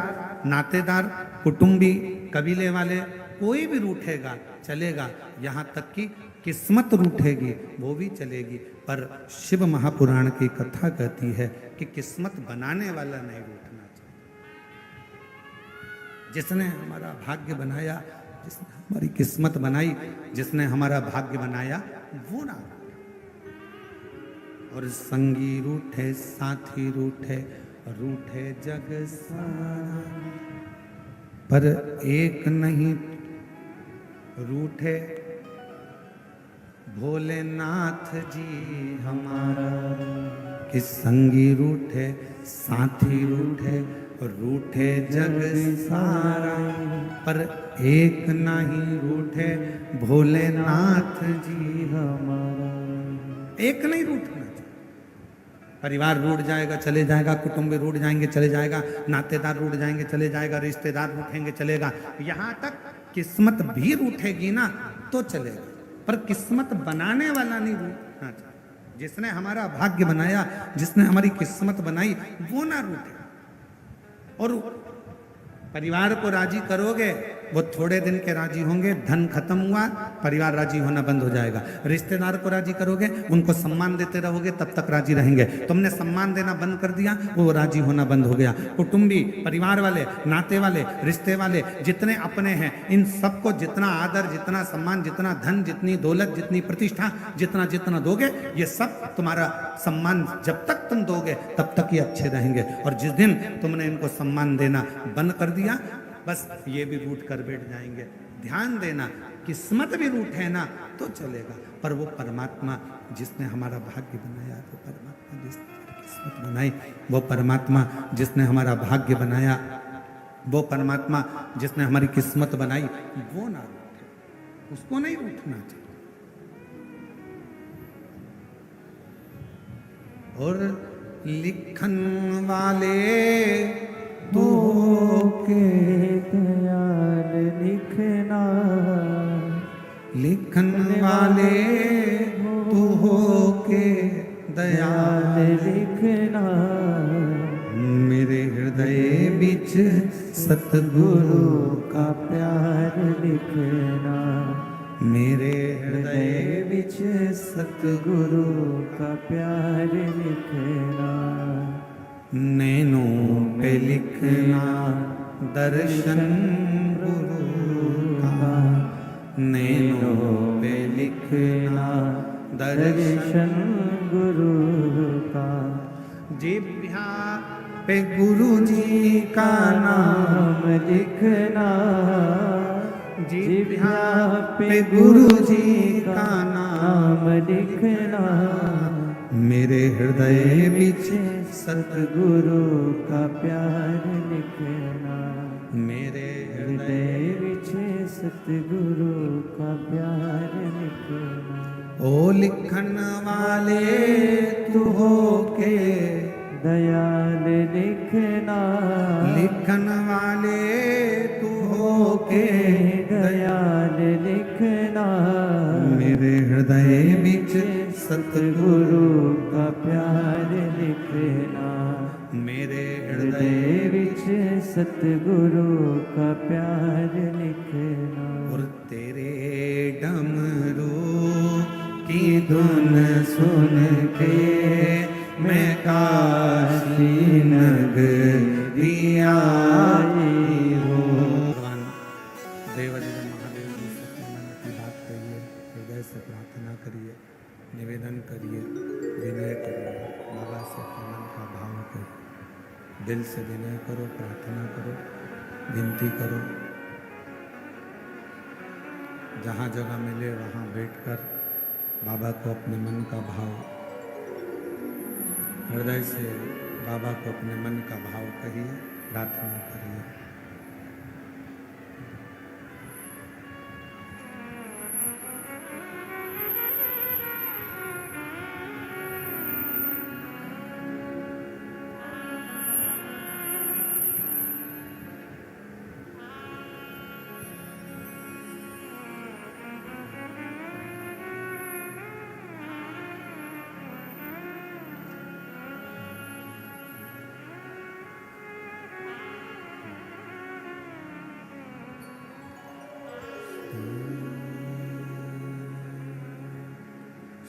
नातेदार, कुटुंबी, कबीले वाले, कोई भी रूठेगा, चलेगा। यहाँ तक कि किस्मत रूठेगी, वो भी चलेगी। पर शिव महापुराण की कथा कहती है कि किस्मत बनाने वाला नहीं रूठना चाहिए। जिसने हमारा भाग्य बनाया, जिसने हमारी किस्मत बनाई, जिसने हमारा भाग्य बनाया, वो ना। और संगी रूठे, साथी रूठे, रूठे जग सारा, पर एक नहीं रूठे भोलेनाथ जी हमारा। कि संगी रूठे, साथी रूठे, रूठे जग सारा, पर एक नहीं रूठे भोलेनाथ जी हमारा। एक नहीं रूठना। परिवार रूठ जाएगा, चले जाएगा। कुटुंब रूठ जाएंगे, चले जाएगा। नातेदार रूठ जाएंगे, चले जाएगा। रिश्तेदार रूठेंगे, चलेगा। यहाँ तक किस्मत भी रूठेगी ना तो चलेगा, पर किस्मत बनाने वाला नहीं रूठना चाहिए। जिसने हमारा भाग्य बनाया, जिसने हमारी किस्मत बनाई, वो ना रूठे। और परिवार को राजी करोगे, वो थोड़े दिन के राजी होंगे। धन खत्म हुआ, परिवार राजी होना बंद हो जाएगा। रिश्तेदार को राजी करोगे, उनको सम्मान देते रहोगे, तब तक राजी रहेंगे। तुमने सम्मान देना बंद कर दिया, वो राजी होना बंद हो गया। कुटुंबी, परिवार वाले, नाते वाले, रिश्ते वाले, जितने अपने हैं, इन सबको जितना आदर, जितना सम्मान, जितना धन, जितनी दौलत, जितनी प्रतिष्ठा, जितना जितना दोगे, ये सब तुम्हारा सम्मान जब तक तुम दोगे तब तक ये अच्छे रहेंगे। और जिस दिन तुमने इनको सम्मान देना बंद कर दिया, बस ये भी रूठ कर बैठ जाएंगे। ध्यान देना, किस्मत भी रूठे ना तो चलेगा, पर वो परमात्मा जिसने हमारा भाग्य बनाया, वो परमात्मा जिसने हमारी किस्मत बनाई, वो परमात्मा जिसने हमारा भाग्य बनाया, वो परमात्मा जिसने हमारी किस्मत बनाई, वो ना रूठे, उसको नहीं रूठना चाहिए। और लिखन वाले तू के दयाल लिखना, लिखन वाले तू हो के दयाल लिखना। मेरे हृदय बिच सतगुरु का प्यार लिखना। मेरे हृदय बिच सतगुरु का प्यार लिखना। नैनों पे लिखना दर्शन गुरु का, नैनों पे लिखना दर्शन गुरु का। जिह्वा पे गुरु जी का नाम लिखना। जिह्वा पे गुरु जी का नाम लिखना। मेरे हृदय बिच सतगुरु का प्यार लिखना। मेरे हृदय बिच सतगुरु का प्यार लिखना। ओ लिखन वाले तू हो के दयाल लिखना। लिखन वाले तू हो के दयाल लिखना। मेरे हृदय बिच सतगुरु का प्यार लिखना मेरे हृदय विच सतगुरु का प्यार लिखना और तेरे डमरू की धुन सुन के मैं काशी नगरी आई हूँ। भगवान देवाधिदेव महादेव जी से अपने मन की बात कहिए, हृदय से प्रार्थना करिए, निवेदन करिए, विनय करिए, बाबा से अपने मन का भाव करिए, दिल से विनय करो, प्रार्थना करो, विनती करो। जहाँ जगह मिले वहाँ बैठकर बाबा को अपने मन का भाव, हृदय से बाबा को अपने मन का भाव कहिए, प्रार्थना करिए।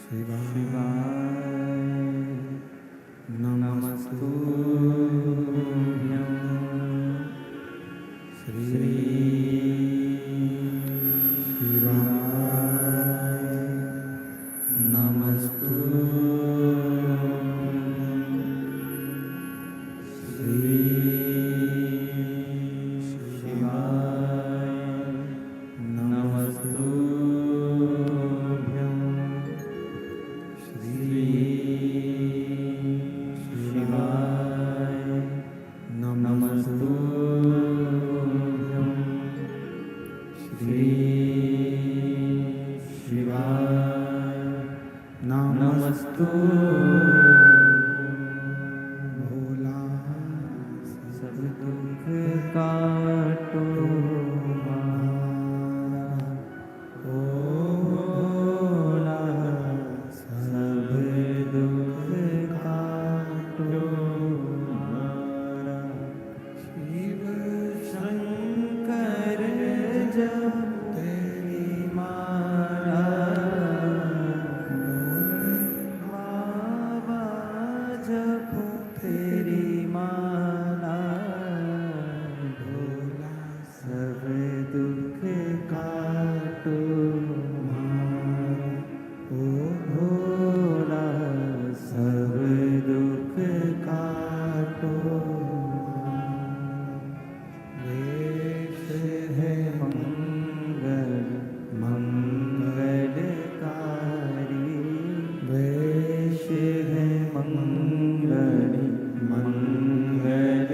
शिवाय नमस्तुभ्यं श्री शिवाय नमस्तुभ्यं श्री शिवाय नमस्तुभ्यं श्री शिवाय नमस्तुभ्यं श्री शिवाय नमस्तुभ्यं भोला सब दुख काटो भोला सब दुख काटो हमारा शिव शंकर जब तेरी मारा बाबा जब तेरी माला भोला सब दुख काटो हमारा ओ भोला सब दुख काटो वेश है मंगल मंगलकारी वेश है मंगल मंगलकारी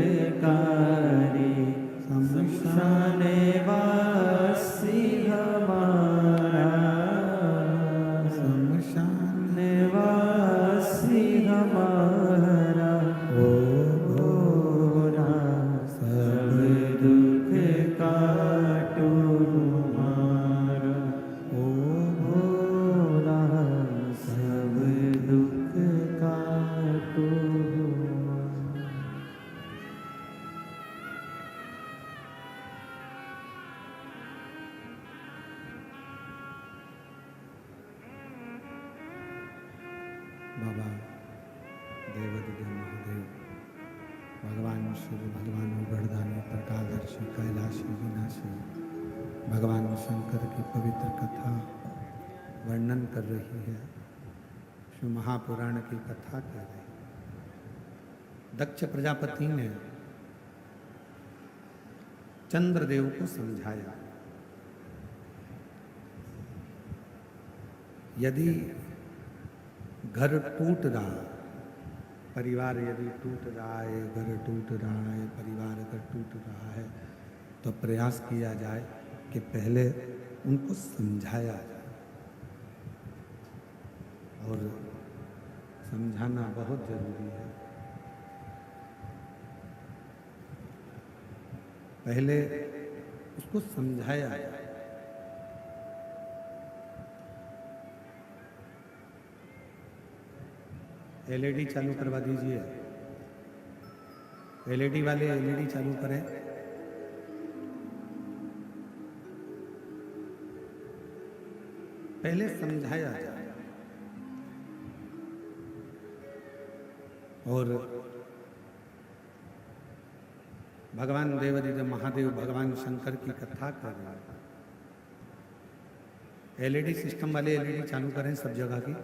शमशान वासी हमारा शमशान वासी हमारा ओ भोला सब दुख काटो हमारा ओ भोला सब दुख काटो बाबा देवाधिदेव महादेव भगवान शिव, भगवान उगड़दानी, प्रकाशदर्शी, कैलाशी, विनाशी, भगवान शंकर की पवित्र कथा वर्णन कर रही है, शिव महापुराण की कथा कह रही है। दक्ष प्रजापति ने चंद्रदेव को समझाया, यदि घर टूट रहा, परिवार यदि टूट रहा है, घर टूट रहा है, परिवार अगर टूट रहा है, तो प्रयास किया जाए कि पहले उनको समझाया जाए। और समझाना बहुत जरूरी है। पहले उसको समझाया जाए। एलईडी चालू करवा दीजिए। एलईडी वाले एलईडी चालू करें। पहले समझाया जाए और भगवान देवादिदेव महादेव भगवान शंकर की कथा कर रहे हैं। एलईडी सिस्टम वाले एलईडी चालू करें सब जगह की।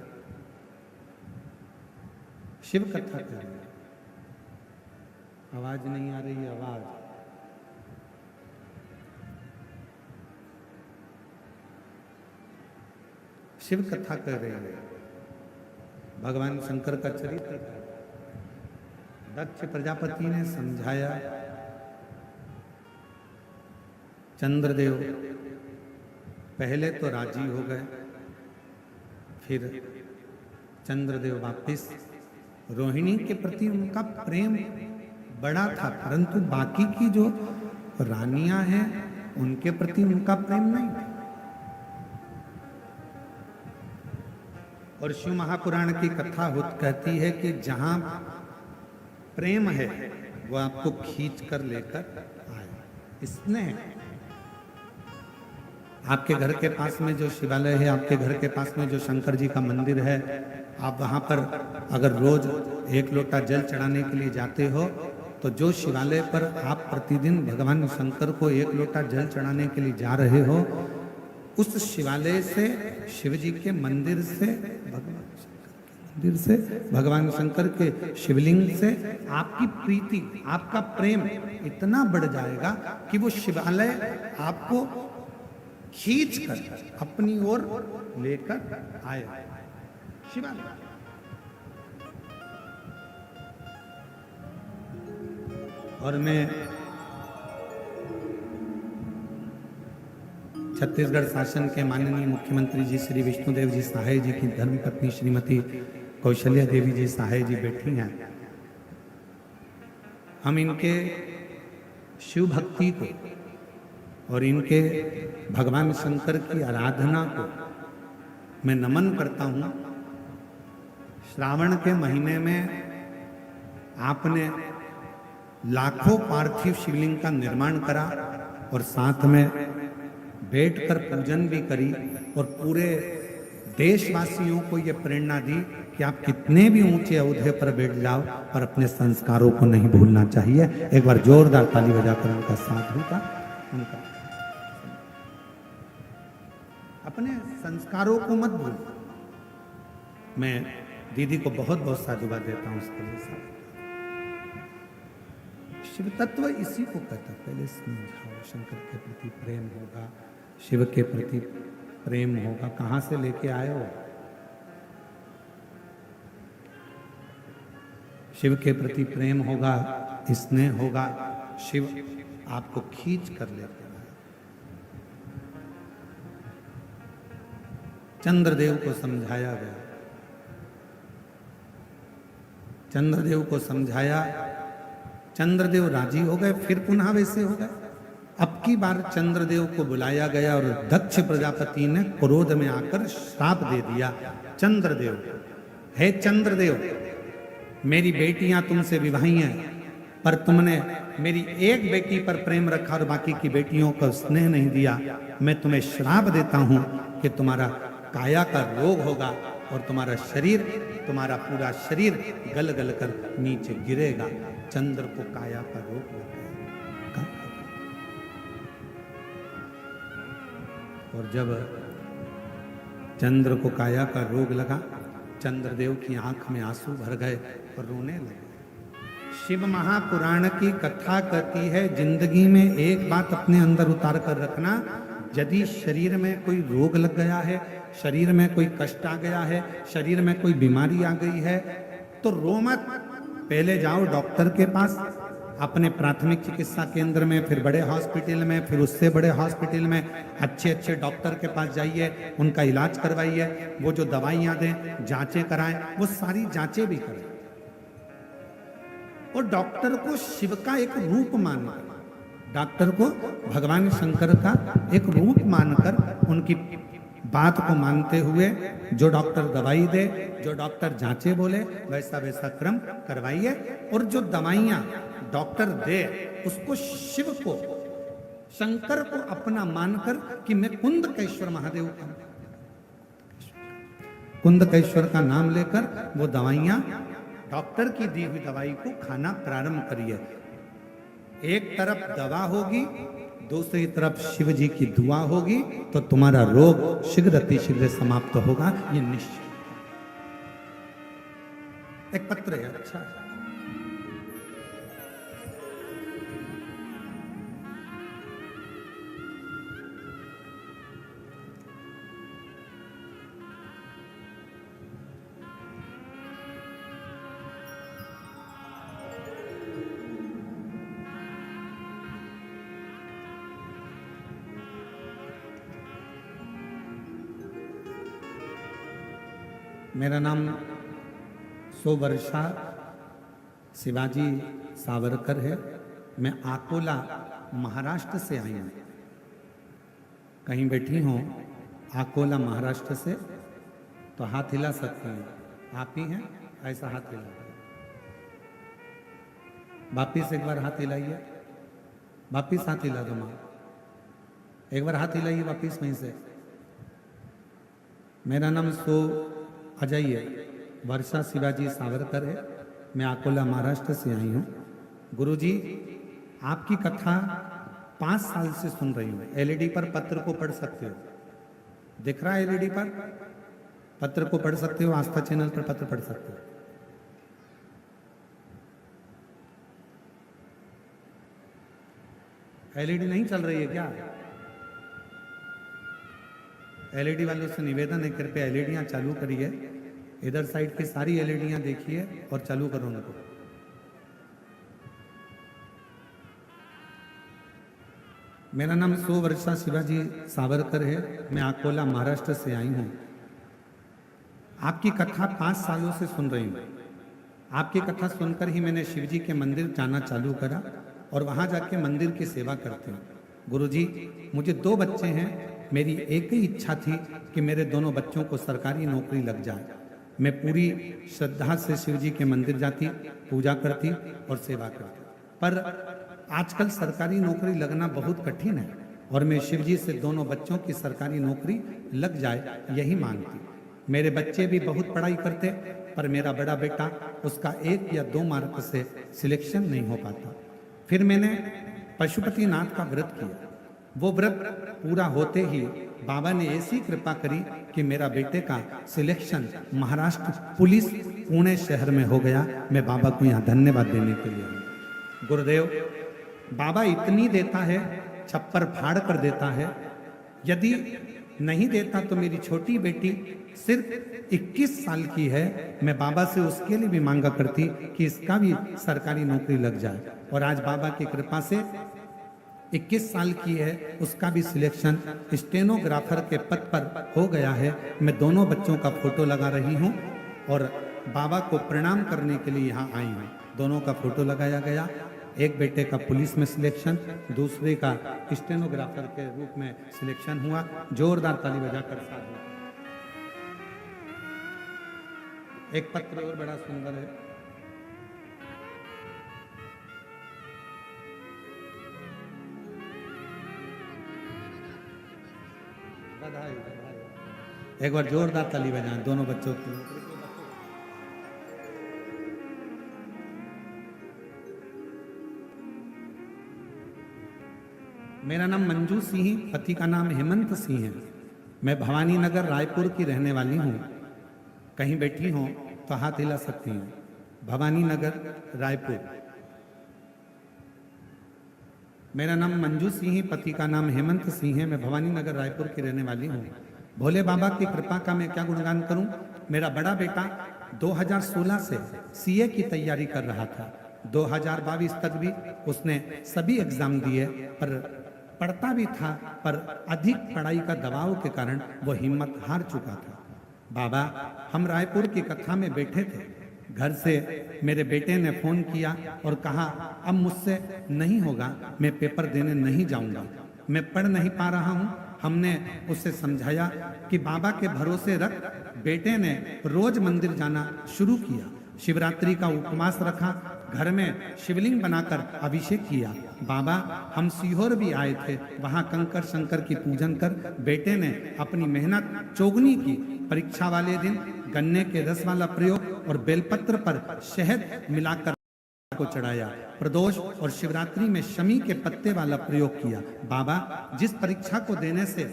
शिव कथा कर रहे हैं। आवाज नहीं आ रही, आवाज। शिव कथा कर रहे हैं। भगवान शंकर का चरित्र दक्ष प्रजापति ने समझाया। चंद्रदेव पहले तो राजी हो गए, फिर चंद्रदेव वापिस। रोहिणी के प्रति उनका प्रेम बड़ा था, परंतु बाकी की जो रानियां हैं उनके प्रति उनका प्रेम नहीं था। और शिव महापुराण की कथा कहती है कि जहां प्रेम है वो आपको खींच कर लेकर आए। स्नेह। आपके घर के पास में जो शिवालय है, आपके घर के पास में जो शंकर जी का मंदिर है, आप वहां पर अगर रोज 1 लोटा जल चढ़ाने के लिए जाते हो, तो जो शिवालय पर आप प्रतिदिन भगवान शंकर को 1 लोटा जल चढ़ाने के लिए जा रहे हो, उस शिवालय से, शिव जी के मंदिर से, भगवान शंकर के शिवलिंग से आपकी प्रीति, आपका प्रेम इतना बढ़ जाएगा कि वो शिवालय आपको खींच कर अपनी ओर लेकर आए। शिवालय। और मैं छत्तीसगढ़ शासन के माननीय मुख्यमंत्री जी श्री विष्णुदेव जी सहाय जी की धर्मपत्नी श्रीमती कौशल्या देवी जी सहाय जी बैठी हैं। हम इनके शिव भक्ति को और इनके भगवान शंकर की आराधना को मैं नमन करता हूं। श्रावण के महीने में आपने लाखों पार्थिव शिवलिंग का निर्माण करा और साथ में बैठकर पूजन भी करी और पूरे देशवासियों को यह प्रेरणा दी कि आप कितने भी ऊंचे ओहदे पर बैठ जाओ और अपने संस्कारों को नहीं भूलना चाहिए। एक बार जोरदार ताली बजाकर उनका साथ होगा। उनका अपने संस्कारों को मत भूल। मैं दीदी को बहुत बहुत साधुवाद देता हूं उसके लिए। शिव तत्व इसी को कहता। पहले समझाओ, शंकर के प्रति प्रेम होगा, शिव के प्रति प्रेम होगा। कहां से लेके आए हो? शिव के प्रति प्रेम होगा, स्नेह होगा, शिव आपको खींच कर लेते हैं। चंद्रदेव को समझाया गया, चंद्रदेव को समझाया, चंद्रदेव राजी हो गए, फिर पुनः वैसे हो गए। अब की बार चंद्रदेव को बुलाया गया और दक्ष प्रजापति ने क्रोध में आकर श्राप दे दिया। चंद्रदेव, हे चंद्रदेव, मेरी बेटियां तुमसे विवाही हैं, पर तुमने मेरी एक बेटी पर प्रेम रखा और बाकी की बेटियों को स्नेह नहीं दिया। मैं तुम्हें श्राप देता हूं कि तुम्हारा काया का रोग होगा और तुम्हारा शरीर, तुम्हारा पूरा शरीर गल गल कर नीचे गिरेगा। चंद्र को काया का रोग लग गया। और जब चंद्र को काया का रोग लगा, चंद्रदेव की आंख में आंसू भर गए और रोने लगे। शिव महापुराण की कथा कहती है, जिंदगी में एक बात अपने अंदर उतार कर रखना, यदि शरीर में कोई रोग लग गया है, शरीर में कोई कष्ट आ गया है, शरीर में कोई बीमारी आ गई है, तो रो मत। पहले जाओ डॉक्टर के पास, अपने प्राथमिक चिकित्सा केंद्र में, फिर बड़े हॉस्पिटल में, फिर उससे बड़े हॉस्पिटल में अच्छे अच्छे डॉक्टर के पास जाइए, उनका इलाज करवाइए, वो जो दवाइयाँ दें, जांचें कराएं, वो सारी जांचें भी करें। और डॉक्टर को शिव का एक रूप मानकर, डॉक्टर को भगवान शंकर का एक रूप मानकर उनकी बात को मानते हुए जो डॉक्टर दवाई दे, जो डॉक्टर जांचे बोले, वैसा वैसा क्रम करवाइए। और जो दवाइयां डॉक्टर दे उसको शिव को, शंकर को अपना मानकर कि मैं कुंदकेश्वर महादेव का, कुंदकेश्वर का नाम लेकर वो दवाइयां, डॉक्टर की दी हुई दवाई को खाना प्रारंभ करिए। एक तरफ दवा होगी, दूसरी तरफ शिव जी की दुआ होगी, तो तुम्हारा रोग शीघ्र अतिशीघ्र समाप्त होगा, ये निश्चित। एक पत्र है, अच्छा है। मेरा नाम सोवर्षा शिवाजी सावरकर है। मैं अकोला महाराष्ट्र से आई हूँ। कहीं बैठी हूँ अकोला महाराष्ट्र से तो हाथ हिला सकती हैं। आप ही हैं, ऐसा हाथ हिला। वापिस एक बार हाथ हिलाइए, वापिस हाथ हिला दो माँ। एक बार हाथ हिलाइए वापिस वहीं से। मेरा नाम अजय वर्षा शिवाजी सावरकर है। मैं अकोला महाराष्ट्र से आई हूँ। गुरुजी, आपकी कथा 5 साल से सुन रही हूँ। एलईडी पर पत्र को पढ़ सकते हो, दिख रहा है एलईडी पर पत्र को पढ़ सकते हो, आस्था चैनल पर पत्र पढ़ सकते हो। एलईडी नहीं चल रही है क्या? एलईडी वालों से निवेदन है, कृपया एलईडियां चालू करिए। इधर साइड की सारी एलईडियां देखिए और चालू करो उनको। मेरा नाम सोवर्षा शिवाजी सावरकर है। मैं अकोला महाराष्ट्र से आई हूँ। आपकी कथा 5 सालों से सुन रही हूँ। आपकी कथा सुनकर ही मैंने शिवजी के मंदिर जाना चालू करा और वहाँ जाके मंदिर की सेवा करते हूँ। गुरुजी, मुझे 2 बच्चे हैं। मेरी एक ही इच्छा थी कि मेरे दोनों बच्चों को सरकारी नौकरी लग जाए। मैं पूरी श्रद्धा से शिव जी के मंदिर जाती, पूजा करती और सेवा करती, पर आजकल सरकारी नौकरी लगना बहुत कठिन है और मैं शिव जी से दोनों बच्चों की सरकारी नौकरी लग जाए यही मांगती। मेरे बच्चे भी बहुत पढ़ाई करते, पर मेरा बड़ा बेटा, उसका 1 या 2 मार्क से सिलेक्शन नहीं हो पाता। फिर मैंने पशुपतिनाथ का व्रत किया। वो व्रत पूरा होते ही बाबा ने ऐसी कृपा करी कि मेरा बेटे का सिलेक्शन महाराष्ट्र पुलिस पुणे शहर में हो गया। मैं बाबा को यहाँ धन्यवाद देने के लिए हूँ। गुरुदेव, बाबा इतनी देता है, छप्पर फाड़ कर देता है। यदि नहीं देता तो मेरी छोटी बेटी सिर्फ 21 साल की है, मैं बाबा से उसके लिए भी मांगा करती कि इसका भी सरकारी नौकरी लग जाए। और आज बाबा की कृपा से 21 साल की है, उसका भी सिलेक्शन स्टेनोग्राफर के पद पर हो गया है। मैं दोनों बच्चों का फोटो लगा रही हूँ और बाबा को प्रणाम करने के लिए यहाँ आई हूँ। दोनों का फोटो लगाया गया। एक बेटे का पुलिस में सिलेक्शन, दूसरे का स्टेनोग्राफर के रूप में सिलेक्शन हुआ। जोरदार ताली बजाकर साथ में। एक पत्र और बड़ा सुंदर है। बधाई, बधाई। एक बार जोरदार ताली बजाएं दोनों बच्चों की। मेरा नाम मंजू सिंह, पति का नाम हेमंत सिंह है। मैं भवानी नगर रायपुर की रहने वाली हूँ। कहीं बैठी हूँ तो हाथ हिला सकती हूँ। भवानी नगर रायपुर। मेरा नाम मंजू सिंह, पति का नाम हेमंत सिंह है। मैं भवानी नगर रायपुर की रहने वाली हूँ। भोले बाबा की कृपा का मैं क्या गुणगान करूं। मेरा बड़ा बेटा 2016 से सीए की तैयारी कर रहा था। 2022 तक भी उसने सभी एग्जाम दिए, पर पढ़ता भी था, पर अधिक पढ़ाई का दबाव के कारण वो हिम्मत हार चुका था। बाबा, हम रायपुर की कथा में बैठे थे। घर से मेरे बेटे ने फोन किया और कहा, अब मुझसे नहीं होगा, मैं पेपर देने नहीं जाऊंगा, मैं पढ़ नहीं पा रहा हूँ, हमने उसे समझाया कि बाबा के भरोसे रख। बेटे ने रोज मंदिर जाना शुरू किया, शिवरात्रि का उपवास रखा, घर में शिवलिंग बनाकर अभिषेक किया। बाबा हम सीहोर भी आए थे, वहां कंकर शंकर की पूजन कर बेटे ने अपनी मेहनत चौगुनी की। परीक्षा वाले दिन गन्ने के रस वाला प्रयोग और बेलपत्र पर शहद मिलाकर को चढ़ाया। प्रदोष और शिवरात्रि में शमी के पत्ते वाला प्रयोग किया। बाबा जिस परीक्षा को देने से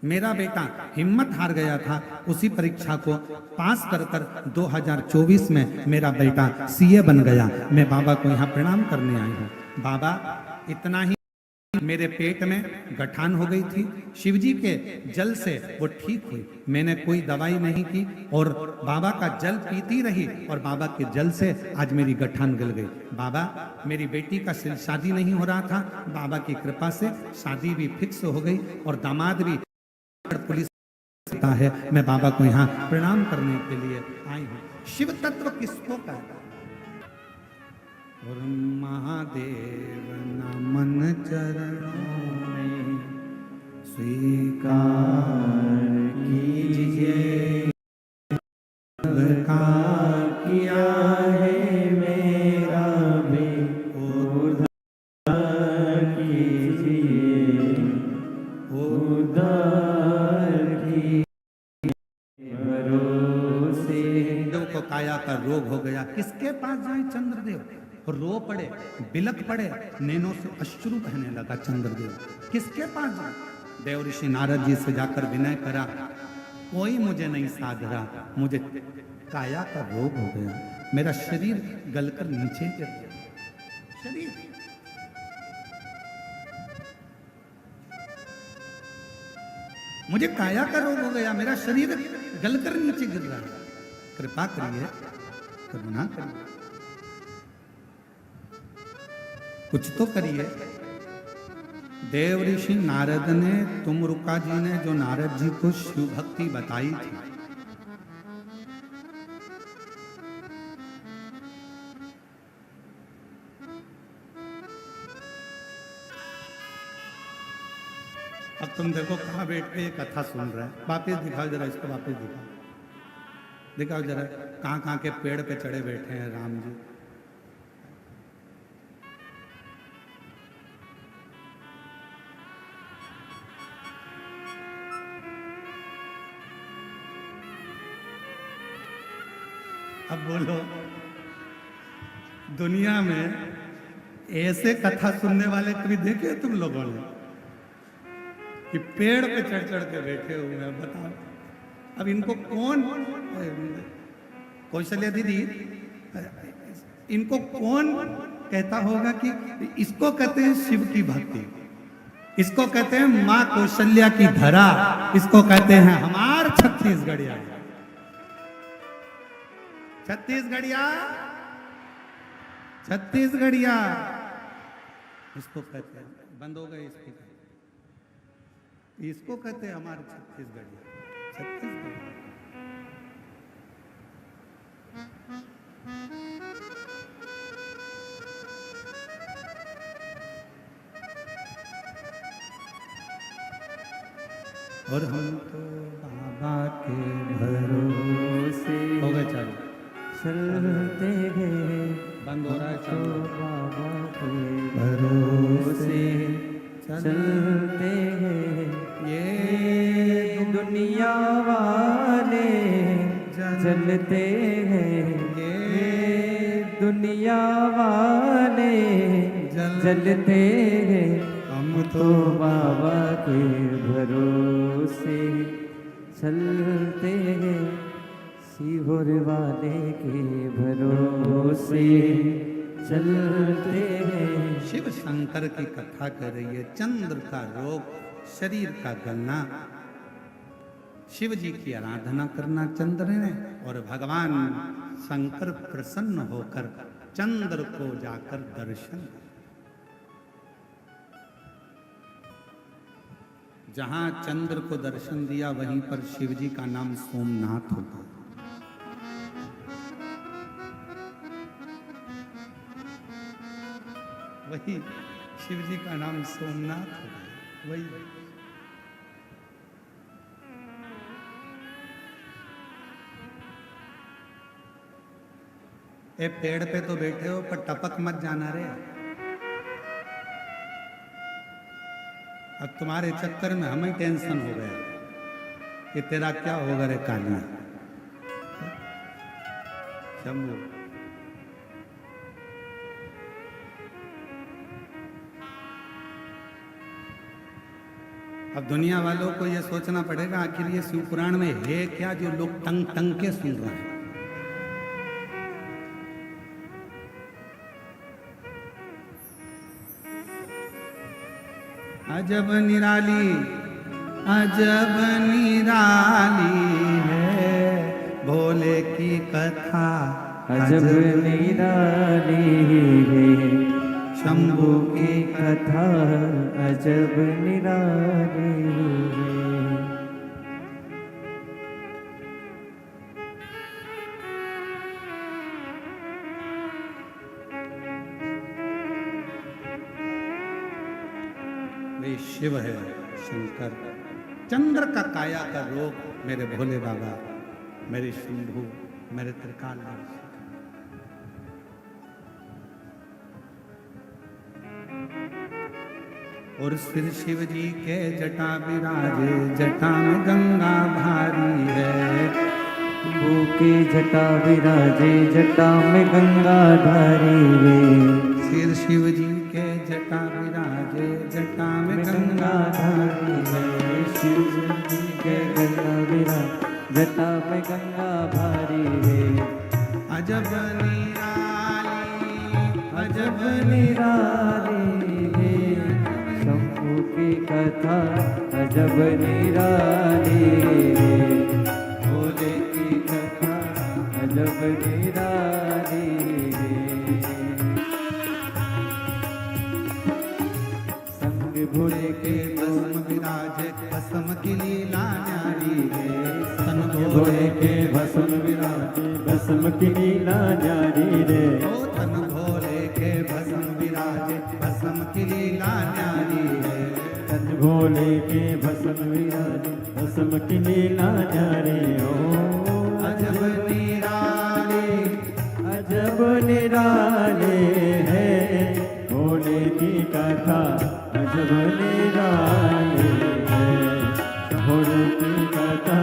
मेरा बेटा हिम्मत हार गया था, उसी परीक्षा को पास कर 2024 में मेरा बेटा सीए बन गया। मैं बाबा को यहाँ प्रणाम करने आई हूँ। बाबा इतना ही, मेरे पेट में गठान हो गई थी, शिवजी के जल से वो ठीक हुई। मैंने कोई दवाई नहीं की और बाबा का जल पीती रही और बाबा के जल से आज मेरी गठान गल गई। बाबा मेरी बेटी का शादी नहीं हो रहा था, बाबा की कृपा से शादी भी फिक्स हो गई और दामाद भी पुलिस है। मैं बाबा को यहाँ प्रणाम करने के लिए आई हूँ। शिव तत्व किसको कहता है? और महादेव नमन चरणों में स्वीकार कीजिए, का किया है मेरा भी उद्धार कीजिए, उद्धार कीजिए भरोसे। देव को काया का रोग हो गया, किसके पास जाए चंद्रदेव? रो पड़े, बिलक पड़े, नैनों से अश्रु बहने लगा चंद्रदेव। किसके पास जाए? देव ऋषि नारद जी से जाकर विनय करा, कोई मुझे नहीं साध रहा, मुझे काया का रोग हो गया, मेरा शरीर गलकर नीचे गिर गया। शरीर मुझे काया का रोग हो गया, मेरा शरीर गलकर नीचे गिर रहा है, कृपा करिए, करुणा करिए, कुछ तो करिए। देव ऋषि नारद ने, तुम रुका जी ने जो नारद जी को शिव भक्ति बताई थी, अब तुम देखो कहां बैठ के ये कथा सुन रहे हैं। वापिस दिखाओ जरा इसको, वापिस दिखाओ जरा, कहां कहां के पेड़ पे चढ़े बैठे हैं राम जी। अब बोलो, दुनिया में ऐसे कथा सुनने वाले कभी देखे तुम लोगों ने कि पेड़ पे चढ़ चढ़ के बैठे हुए हैं? बताओ, अब इनको कौन, कौशल्या दीदी, इनको कौन कहता होगा कि इसको कहते हैं शिव की भक्ति, इसको कहते हैं माँ कौशल्या की धरा, इसको कहते हैं हमार छत्तीसगढ़िया। छत्तीसगढ़िया, छत्तीसगढ़िया इसको कहते हैं। बंद हो गए इसको, इसको कहते हैं हमारे छत्तीसगढ़िया। छत्तीसगढ़ और हम तो बाबा के भरोसे हो गए चालू, चलते हैं, बंद हो रहा है तो चालू। बाबा के भरोसे चलते हैं। ये दुनिया वाले चलते हैं, ये दुनिया वाले चलते हैं, हम तो बाबा के भरोसे चलते हैं, सीहोर वाले के भरोसे चलते हैं। शिव शंकर की कथा कर रही है। चंद्र का रोग, शरीर का गलना, शिव जी की आराधना करना चंद्र ने, और भगवान शंकर प्रसन्न होकर चंद्र को जाकर दर्शन, जहां चंद्र को दर्शन दिया वहीं पर शिव जी का नाम सोमनाथ होगा। वही शिव जी का नाम सोमनाथ होगा। वही ए पेड़ पे तो बैठे हो पर टपक मत जाना रे। अब तुम्हारे चक्कर में हमें टेंशन हो गया कि तेरा क्या होगा रे कालिया। शंभू अब दुनिया वालों को ये सोचना पड़ेगा आखिर ये शिव पुराण में है क्या जो लोग टंग टंग के सुन रहे हैं। अजब निराली है भोले की कथा। अजब निराली है शंभू की कथा। अजब निराली है। वे शिव है शंकर, चंद्र का काया का रोग मेरे भोले बाबा, मेरे शंभू, मेरे त्रिकाल। और सिर शिव जी के जटा विराजे, जटा में गंगा भारी है। शंभू की जटा विराजे, जटा में गंगा धारी रे। सिर शिव जी के जटा विराजे, जटा में गंगा धारी है। शिव जी के गंगा विराज, जटा में गंगा भारी है। अजब निराली, अजब निराली है शंभू की कथा। अजब निराली है भोले की कथा। अजब निराली है। संग भोले के भस्म विराजे, भस्म की लीला न्यारी है। सन भोले के भस्म विराजे, भस्म की लीला न्यारी रे। ओ तन भोले के भस्म विराजे, भस्म की लीला न्यारी है। तन भोले के भस्म विराजे, भस्म की लीला न्यारी हो। अजब निराली, अजब निराले है भोले की कथा। अजब निराले है भोले की कथा।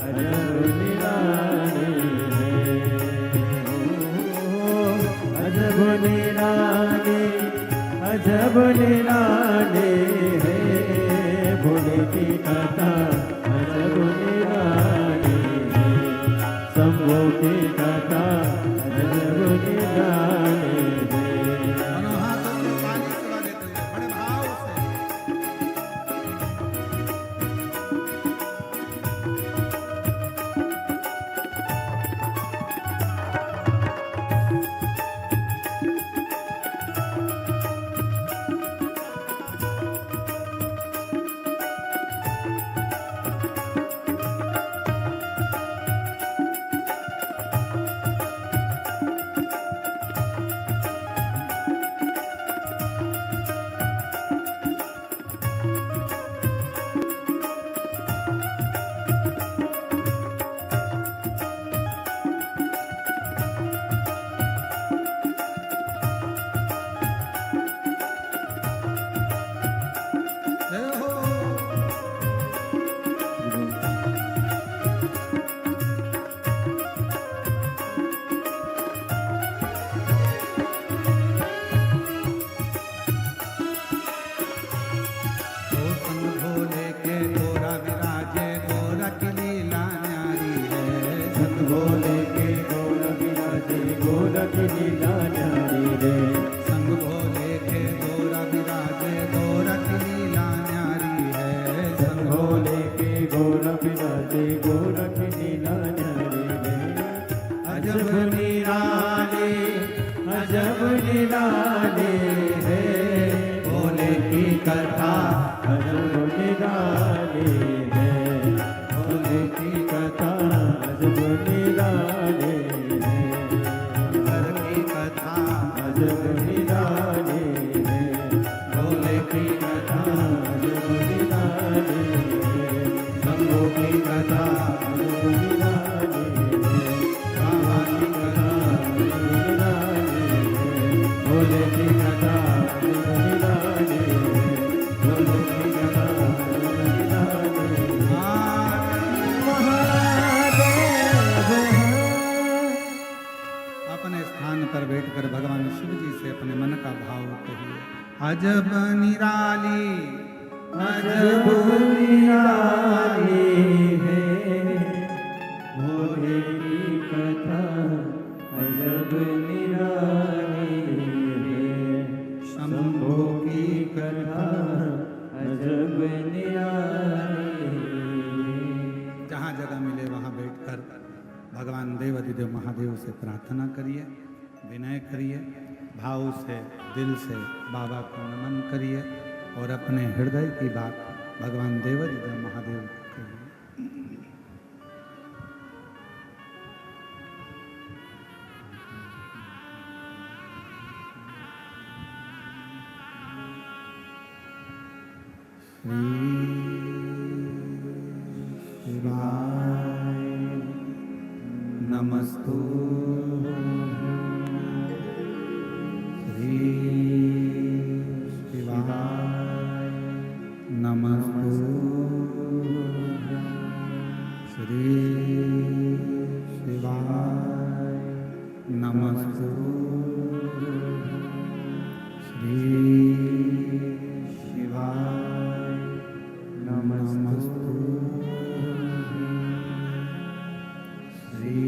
अजब निराले है अजब निराले। अजब निराले है भोले की कथा। अजब निराले है शंभू की कथा। अजब निराले है। दोनों हाथों से ताली सुना देते हुए बड़े भाव से। जय हो। ओ सन भोले के गोरा विराजे, गोरा की लीला न्यारी है। सन भोले के गोर विराजे, गोर की लीला न्यारी रे। संग भोले के गोरा विराजे, गोरा की लीला न्यारी है। सन भोले के गोर विराजे, गोर की लीला न्यारी रे। अजब निराले, अजब निराले है भोले की कथा। अजब निराले है भोले की कथा। अजब निराले है घर की कथा, अजब निराले है भोले की कथा, अजब निराले है शंभू की कथा, अजब निराले है बाबा की कथा। अजब अजब निराली अजब निराली है भोले की कथा अजब निराली है शंभो की कथा अजब निराली है। जहाँ जगह मिले वहाँ बैठकर भगवान देवाधिदेव महादेव से प्रार्थना करिए, विनय करिए, भाव से दिल से बाबा को नमन करिए और अपने हृदय की बात भगवान देवाधिदेव महादेव को कहिए। शिवाय नमस्तु श्री शिवाय नमस्तु श्री शिवाय नमस्तु श्री शिवाय नमस्तु श्री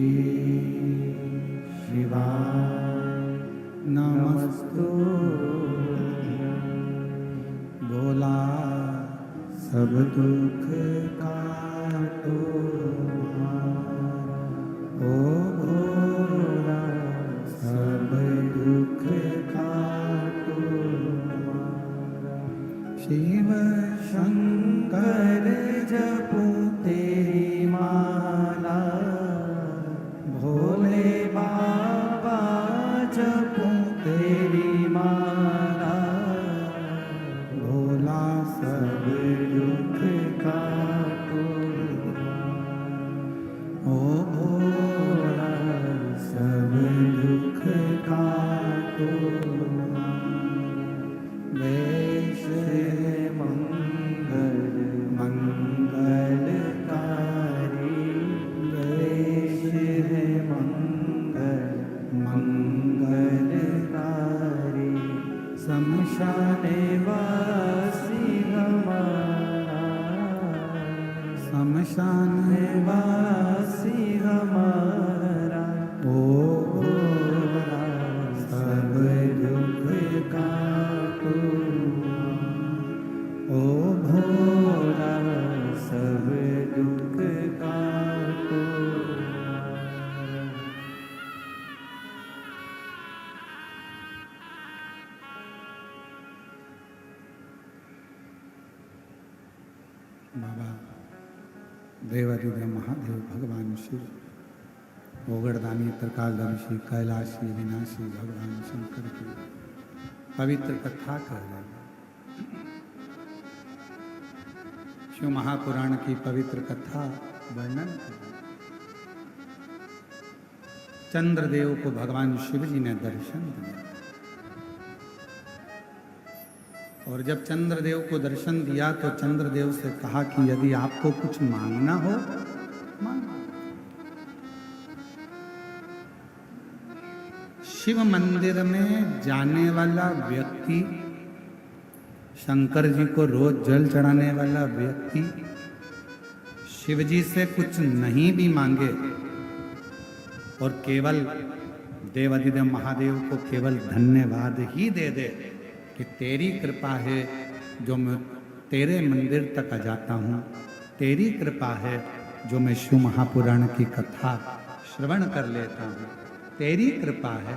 शिवाय नमस्तु भोला सब दुख काटो ओ भोला सब दुख काटो शिव शंकर जपू तेरी माला भोले बाबा जपू तेरी माला भोला सब दुख काटो ओ भोला सब दुख काटो वेश मंगल मंगलकारी वेश है मंगल मंगलकारी शमशाने वासी हमारा शमशाने वासी हमारा ओ भोला सब दुख काटो ओ भोला सब दुख काटो। बाबा देवाधिदेव महादेव भगवान शिव ओगड़दानी त्रिकालदर्शी कैलाशी विनाशी भगवान शंकर की पवित्र कथा कर रहे हैं। शिव महापुराण की पवित्र कथा वर्णन कर रहे हैं। चंद्रदेव को भगवान शिव जी ने दर्शन दिया और जब चंद्रदेव को दर्शन दिया तो चंद्रदेव से कहा कि यदि आपको कुछ मांगना हो मांगो। शिव मंदिर में जाने वाला व्यक्ति शंकर जी को रोज जल चढ़ाने वाला व्यक्ति शिव जी से कुछ नहीं भी मांगे और केवल देवाधिदेव महादेव को केवल धन्यवाद ही दे दे कि तेरी कृपा है जो मैं तेरे मंदिर तक आ जाता हूँ, तेरी कृपा है जो मैं शिव महापुराण की कथा श्रवण कर लेता हूँ, तेरी कृपा है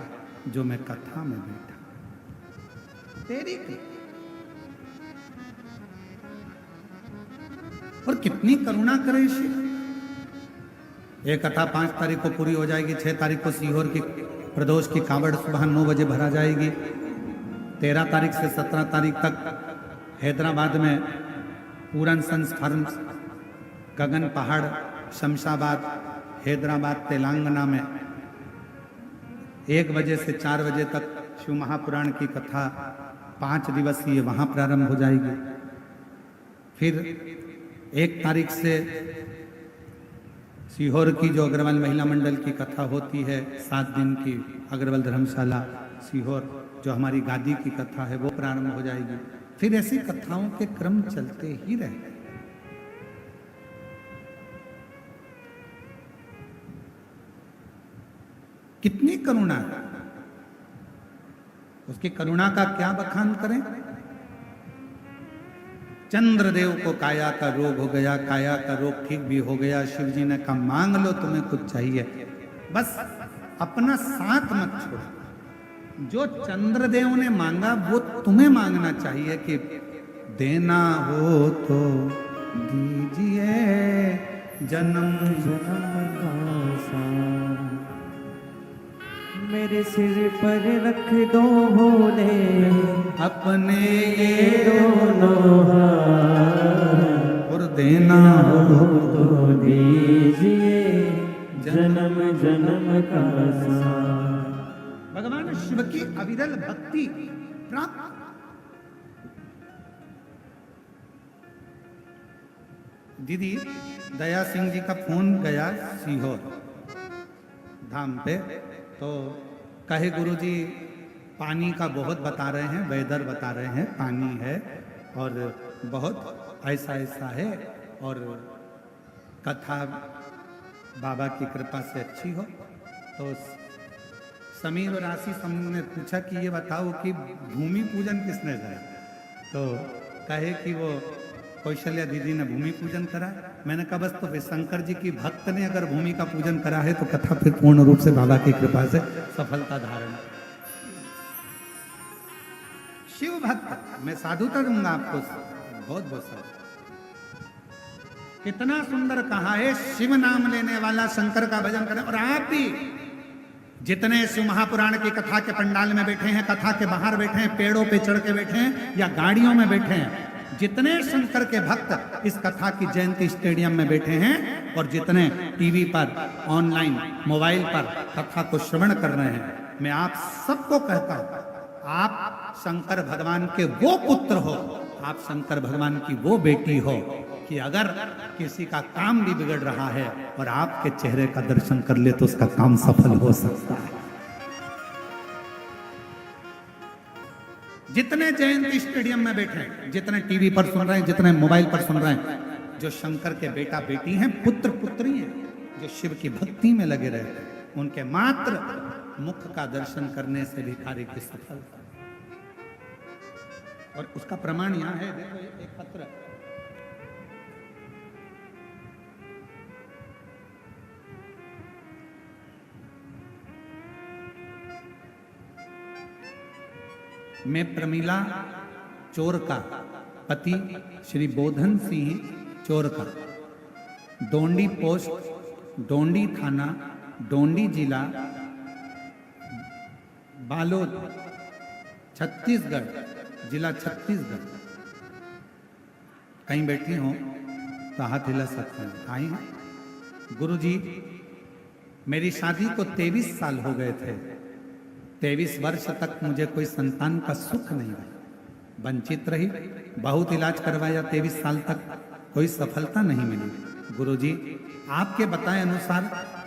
जो मैं कथा में बैठा, तेरी कृपा। और कितनी करुणा करे शिव। ये कथा 5 तारीख को पूरी हो जाएगी, 6 तारीख को सीहोर की प्रदोष की कावड़ सुबह 9 बजे भरा जाएगी, 13 तारीख से 17 तारीख तक हैदराबाद में पूरन संस्करण गगन पहाड़ शमशाबाद हैदराबाद तेलंगाना में 1 बजे से 4 बजे तक शिव महापुराण की कथा 5 दिवसीय वहाँ प्रारंभ हो जाएगी। फिर 1 तारीख से सीहोर की जो अग्रवाल महिला मंडल की कथा होती है 7 दिन की अग्रवाल धर्मशाला सीहोर जो हमारी गादी की कथा है वो प्रारंभ हो जाएगी। फिर ऐसी कथाओं के क्रम चलते ही रहे। कितनी करुणा है, उसकी करुणा का क्या बखान करें। चंद्रदेव को काया का रोग हो गया, काया का रोग ठीक भी हो गया। शिव जी ने कहा मांग लो तुम्हें कुछ चाहिए, बस अपना साथ मत छोड़ो। जो चंद्रदेव ने मांगा वो तुम्हें मांगना चाहिए कि देना हो तो दीजिए जन्म जन्म का सान, मेरे सिर पर रख दो भोले अपने ये दोनों हाथ, और देना हो तो दीजिए जन्म जन्म का सान। भगवान शिव की अविरल भक्ति प्राप्त। दीदी दया सिंह जी का फोन गया सीहोर धाम पे, तो कहे गुरुजी पानी का बहुत बता रहे हैं, वेदर बता रहे हैं, पानी है और बहुत ऐसा ऐसा है, और कथा बाबा की कृपा से अच्छी हो। तो समीर और आशीष हमने पूछा कि ये बताओ कि भूमि पूजन किसने करा, तो कहे कि वो कौशल्या दीदी ने भूमि पूजन करा। मैंने कहा बस तो फिर शंकर जी की भक्त ने अगर भूमि का पूजन करा है तो कथा फिर पूर्ण रूप से बाबा की कृपा से सफलता धारण। शिव भक्त मैं साधुता दूंगा आपको, बहुत बहुत सारा। कितना सुंदर कहा है, शिव नाम लेने वाला शंकर का भजन करे। और आप भी जितने शिव महापुराण की कथा के पंडाल में बैठे हैं, कथा के बाहर बैठे हैं, पेड़ों पे चढ़ के बैठे हैं या गाड़ियों में बैठे हैं, जितने शंकर के भक्त इस कथा की जयंती स्टेडियम में बैठे हैं और जितने टीवी पर, ऑनलाइन, मोबाइल पर कथा को श्रवण कर रहे हैं, मैं आप सबको कहता हूं, आप शंकर भगवान के वो पुत्र हो, आप शंकर भगवान की वो बेटी हो कि अगर किसी का काम भी बिगड़ रहा है और आपके चेहरे का दर्शन कर ले तो उसका काम सफल हो सकता है। जितने जयंती स्टेडियम में बैठे हैं, जितने टीवी पर सुन रहे हैं, जितने मोबाइल पर सुन रहे हैं, जो शंकर के बेटा बेटी हैं, पुत्र पुत्री हैं, जो शिव की भक्ति में लगे रहते हैं, उनके मात्र मुख का दर्शन करने से भी कार्य की सफलता। और उसका प्रमाण यहां है, देखो एक पत्र, मैं प्रमीला चोर का पति श्री बोधन सिंह चोर का, डोंडी पोस्ट, डोंडी थाना, डोंडी जिला, बालोद, छत्तीसगढ़, जिला छत्तीसगढ़। कहीं बैठी हो तो हाथ हिला सकते हैं। आई हैं गुरुजी, मेरी शादी को 23 साल हो गए थे। 23 वर्ष तक मुझे कोई संतान का सुख नहीं रहा, वंचित रही, बहुत इलाज करवाया, 23 साल तक कोई सफलता नहीं मिली। गुरुजी आपके बताए अनुसार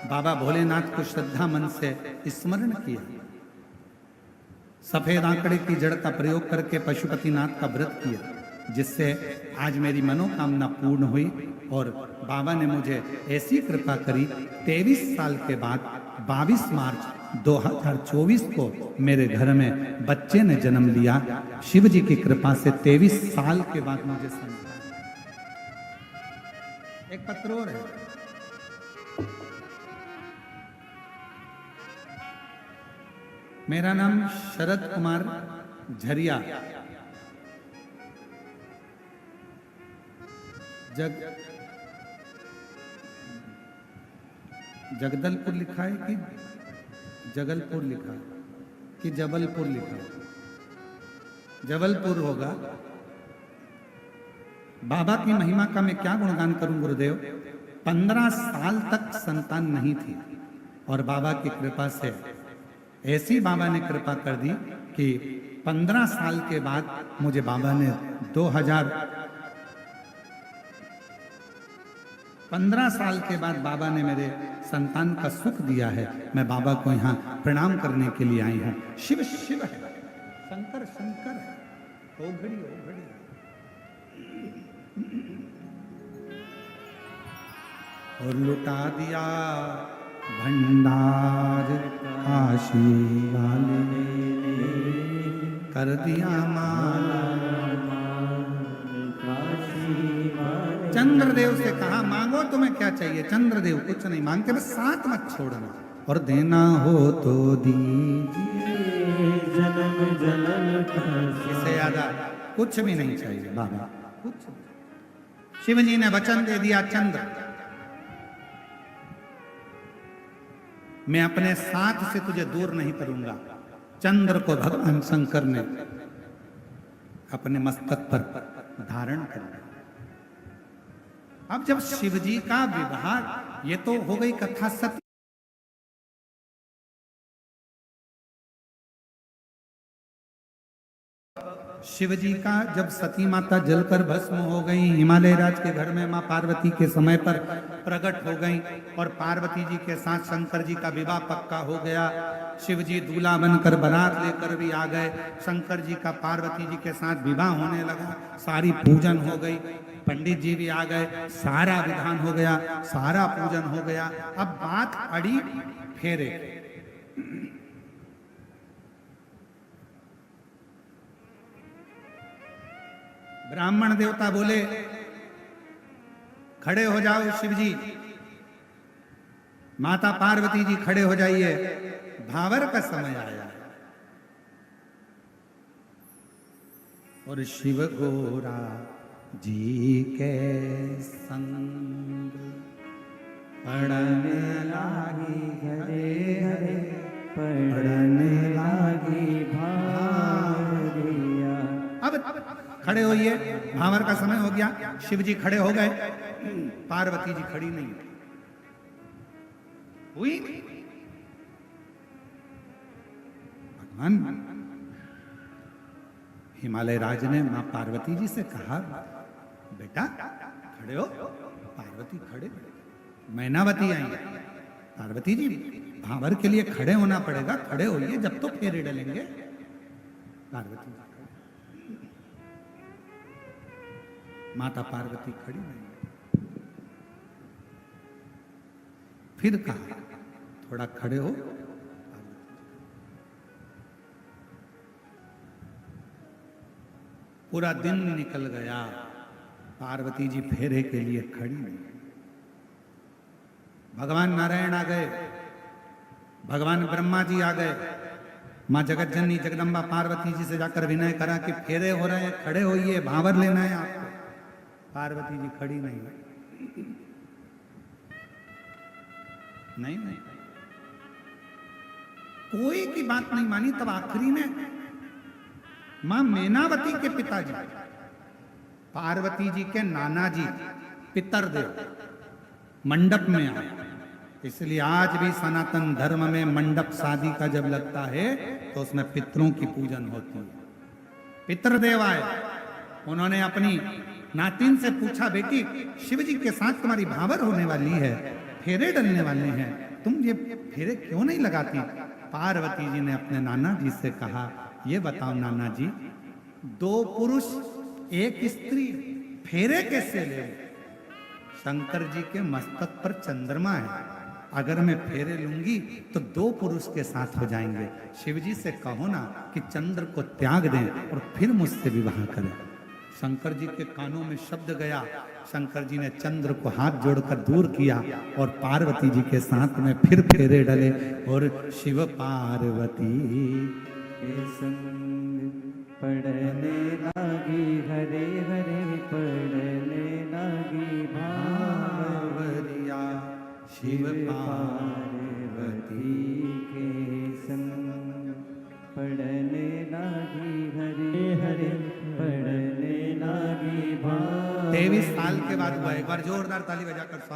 बाबा भोलेनाथ को श्रद्धा मन से स्मरण किया, सफेद आंकड़े की जड़ का प्रयोग करके पशुपतिनाथ का व्रत किया, जिससे आज मेरी मनोकामना पूर्ण हुई और बाबा ने मुझे ऐसी कृपा करी। 23 साल के बाद 22 मार्च 2024 को मेरे घर में बच्चे ने जन्म लिया। शिव जी की कृपा से 23 साल के बाद मुझे संतान। एक पत्र और है, मेरा नाम शरद कुमार झरिया, जगदलपुर लिखा है कि जगलपुर लिखा है कि जबलपुर लिखा है, जबलपुर होगा। बाबा की महिमा का मैं क्या गुणगान करूं गुरुदेव। 15 साल तक संतान नहीं थी और बाबा की कृपा से ऐसी बाबा ने कृपा कर दी कि 15 साल के बाद मुझे बाबा ने 15 साल के बाद बाबा ने मेरे संतान का सुख दिया है, मैं बाबा को यहाँ प्रणाम करने के लिए आई हूँ। शिव शिव है, शंकर शंकर है, ओघड़ी ओघड़ी है। और लुटा दिया भंडार काशी वाले ने, कर दिया माला चंद्रदेव से कहा मांगो तुम्हें क्या चाहिए। चंद्रदेव कुछ नहीं मांगते, बस साथ मत छोड़ना, और देना हो तो दीजिए जन्म जन्म का इससे ज्यादा कुछ भी नहीं चाहिए बाबा, कुछ नहीं। शिव जी ने वचन दे दिया, चंद्र मैं अपने साथ से तुझे दूर नहीं करूंगा। चंद्र को भगवान शंकर ने अपने मस्तक पर धारण कर लिया। अब जब शिव जी का विवाह, ये तो हो गई कथा सत्य, शिव जी का जब सती माता जलकर भस्म हो गई, हिमालय राज के घर में मां पार्वती के समय पर प्रकट हो गई, और पार्वती जी के साथ शंकर जी का विवाह पक्का हो गया। शिव जी दूल्हा बनकर बारात लेकर भी आ गए, शंकर जी का पार्वती जी के साथ विवाह होने लगा, सारी पूजन हो गई, पंडित जी भी आ गए, सारा विधान हो गया, सारा पूजन हो गया। अब बात अड़ी फेरे। ब्राह्मण देवता बोले खड़े हो जाओ शिव जी, माता पार्वती जी खड़े हो जाइए, भावर का समय आया है। और शिव घोरा जी के संग पड़ने लागी हरे हरे, पड़ने लागी भावरिया। अब खड़े होइए, भावर का समय हो गया। शिव जी खड़े हो गए, पार्वती जी खड़ी नहीं हुई। भगवान हिमालय राज ने मां पार्वती जी से कहा, बेटा खड़े हो। पार्वती खड़े, मैनावती आई, पार्वती जी भावर के लिए खड़े होना पड़ेगा, खड़े होइए, जब तो फेरे डलेंगे। पार्वती माता पार्वती खड़ी नहीं। फिर कहा थोड़ा खड़े हो। पूरा दिन निकल गया, पार्वती जी फेरे के लिए खड़ी नहीं। भगवान नारायण आ गए, भगवान ब्रह्मा जी आ गए, मां जगत जननी जगदम्बा पार्वती जी से जाकर विनय करा कि फेरे हो रहे हैं, खड़े होइए, भावर लेना है आपको। पार्वती जी खड़ी नहीं, नहीं नहीं, कोई की बात नहीं मानी। तब आखिरी में मां मैनावती के पिताजी, पार्वती जी के नाना जी पितरदेव मंडप में आए। इसलिए आज भी सनातन धर्म में मंडप शादी का जब लगता है तो उसमें पितरों की पूजन होती है। पितरदेव आए, उन्होंने अपनी नातिन से पूछा, बेटी शिव जी के साथ तुम्हारी भावर होने वाली है, फेरे डलने वाले हैं, तुम ये फेरे क्यों नहीं लगाती? पार्वती जी ने अपने नाना जी से कहा, ये बताओ नाना जी, 2 पुरुष 1 स्त्री फेरे कैसे ले? शंकर जी के मस्तक पर चंद्रमा है, अगर मैं फेरे लूंगी तो 2 पुरुष के साथ हो जाएंगे। शिव जी से कहो ना कि चंद्र को त्याग दें और फिर मुझसे विवाह करें। शंकर जी के कानों में शब्द गया, शंकर जी ने चंद्र को हाथ जोड़कर दूर किया और पार्वती जी के साथ में फिर फेरे डले। और शिव पार्वती के संग पड़ने लागी हरे हरे, पड़ने लागी भावरिया। शिव पार्वती के संग पड़ने लागी हरे हरे, पड़ने लागी भाव। 23 साल के बाद हुआ। एक बार जोरदार ताली बजाकर स्वागत।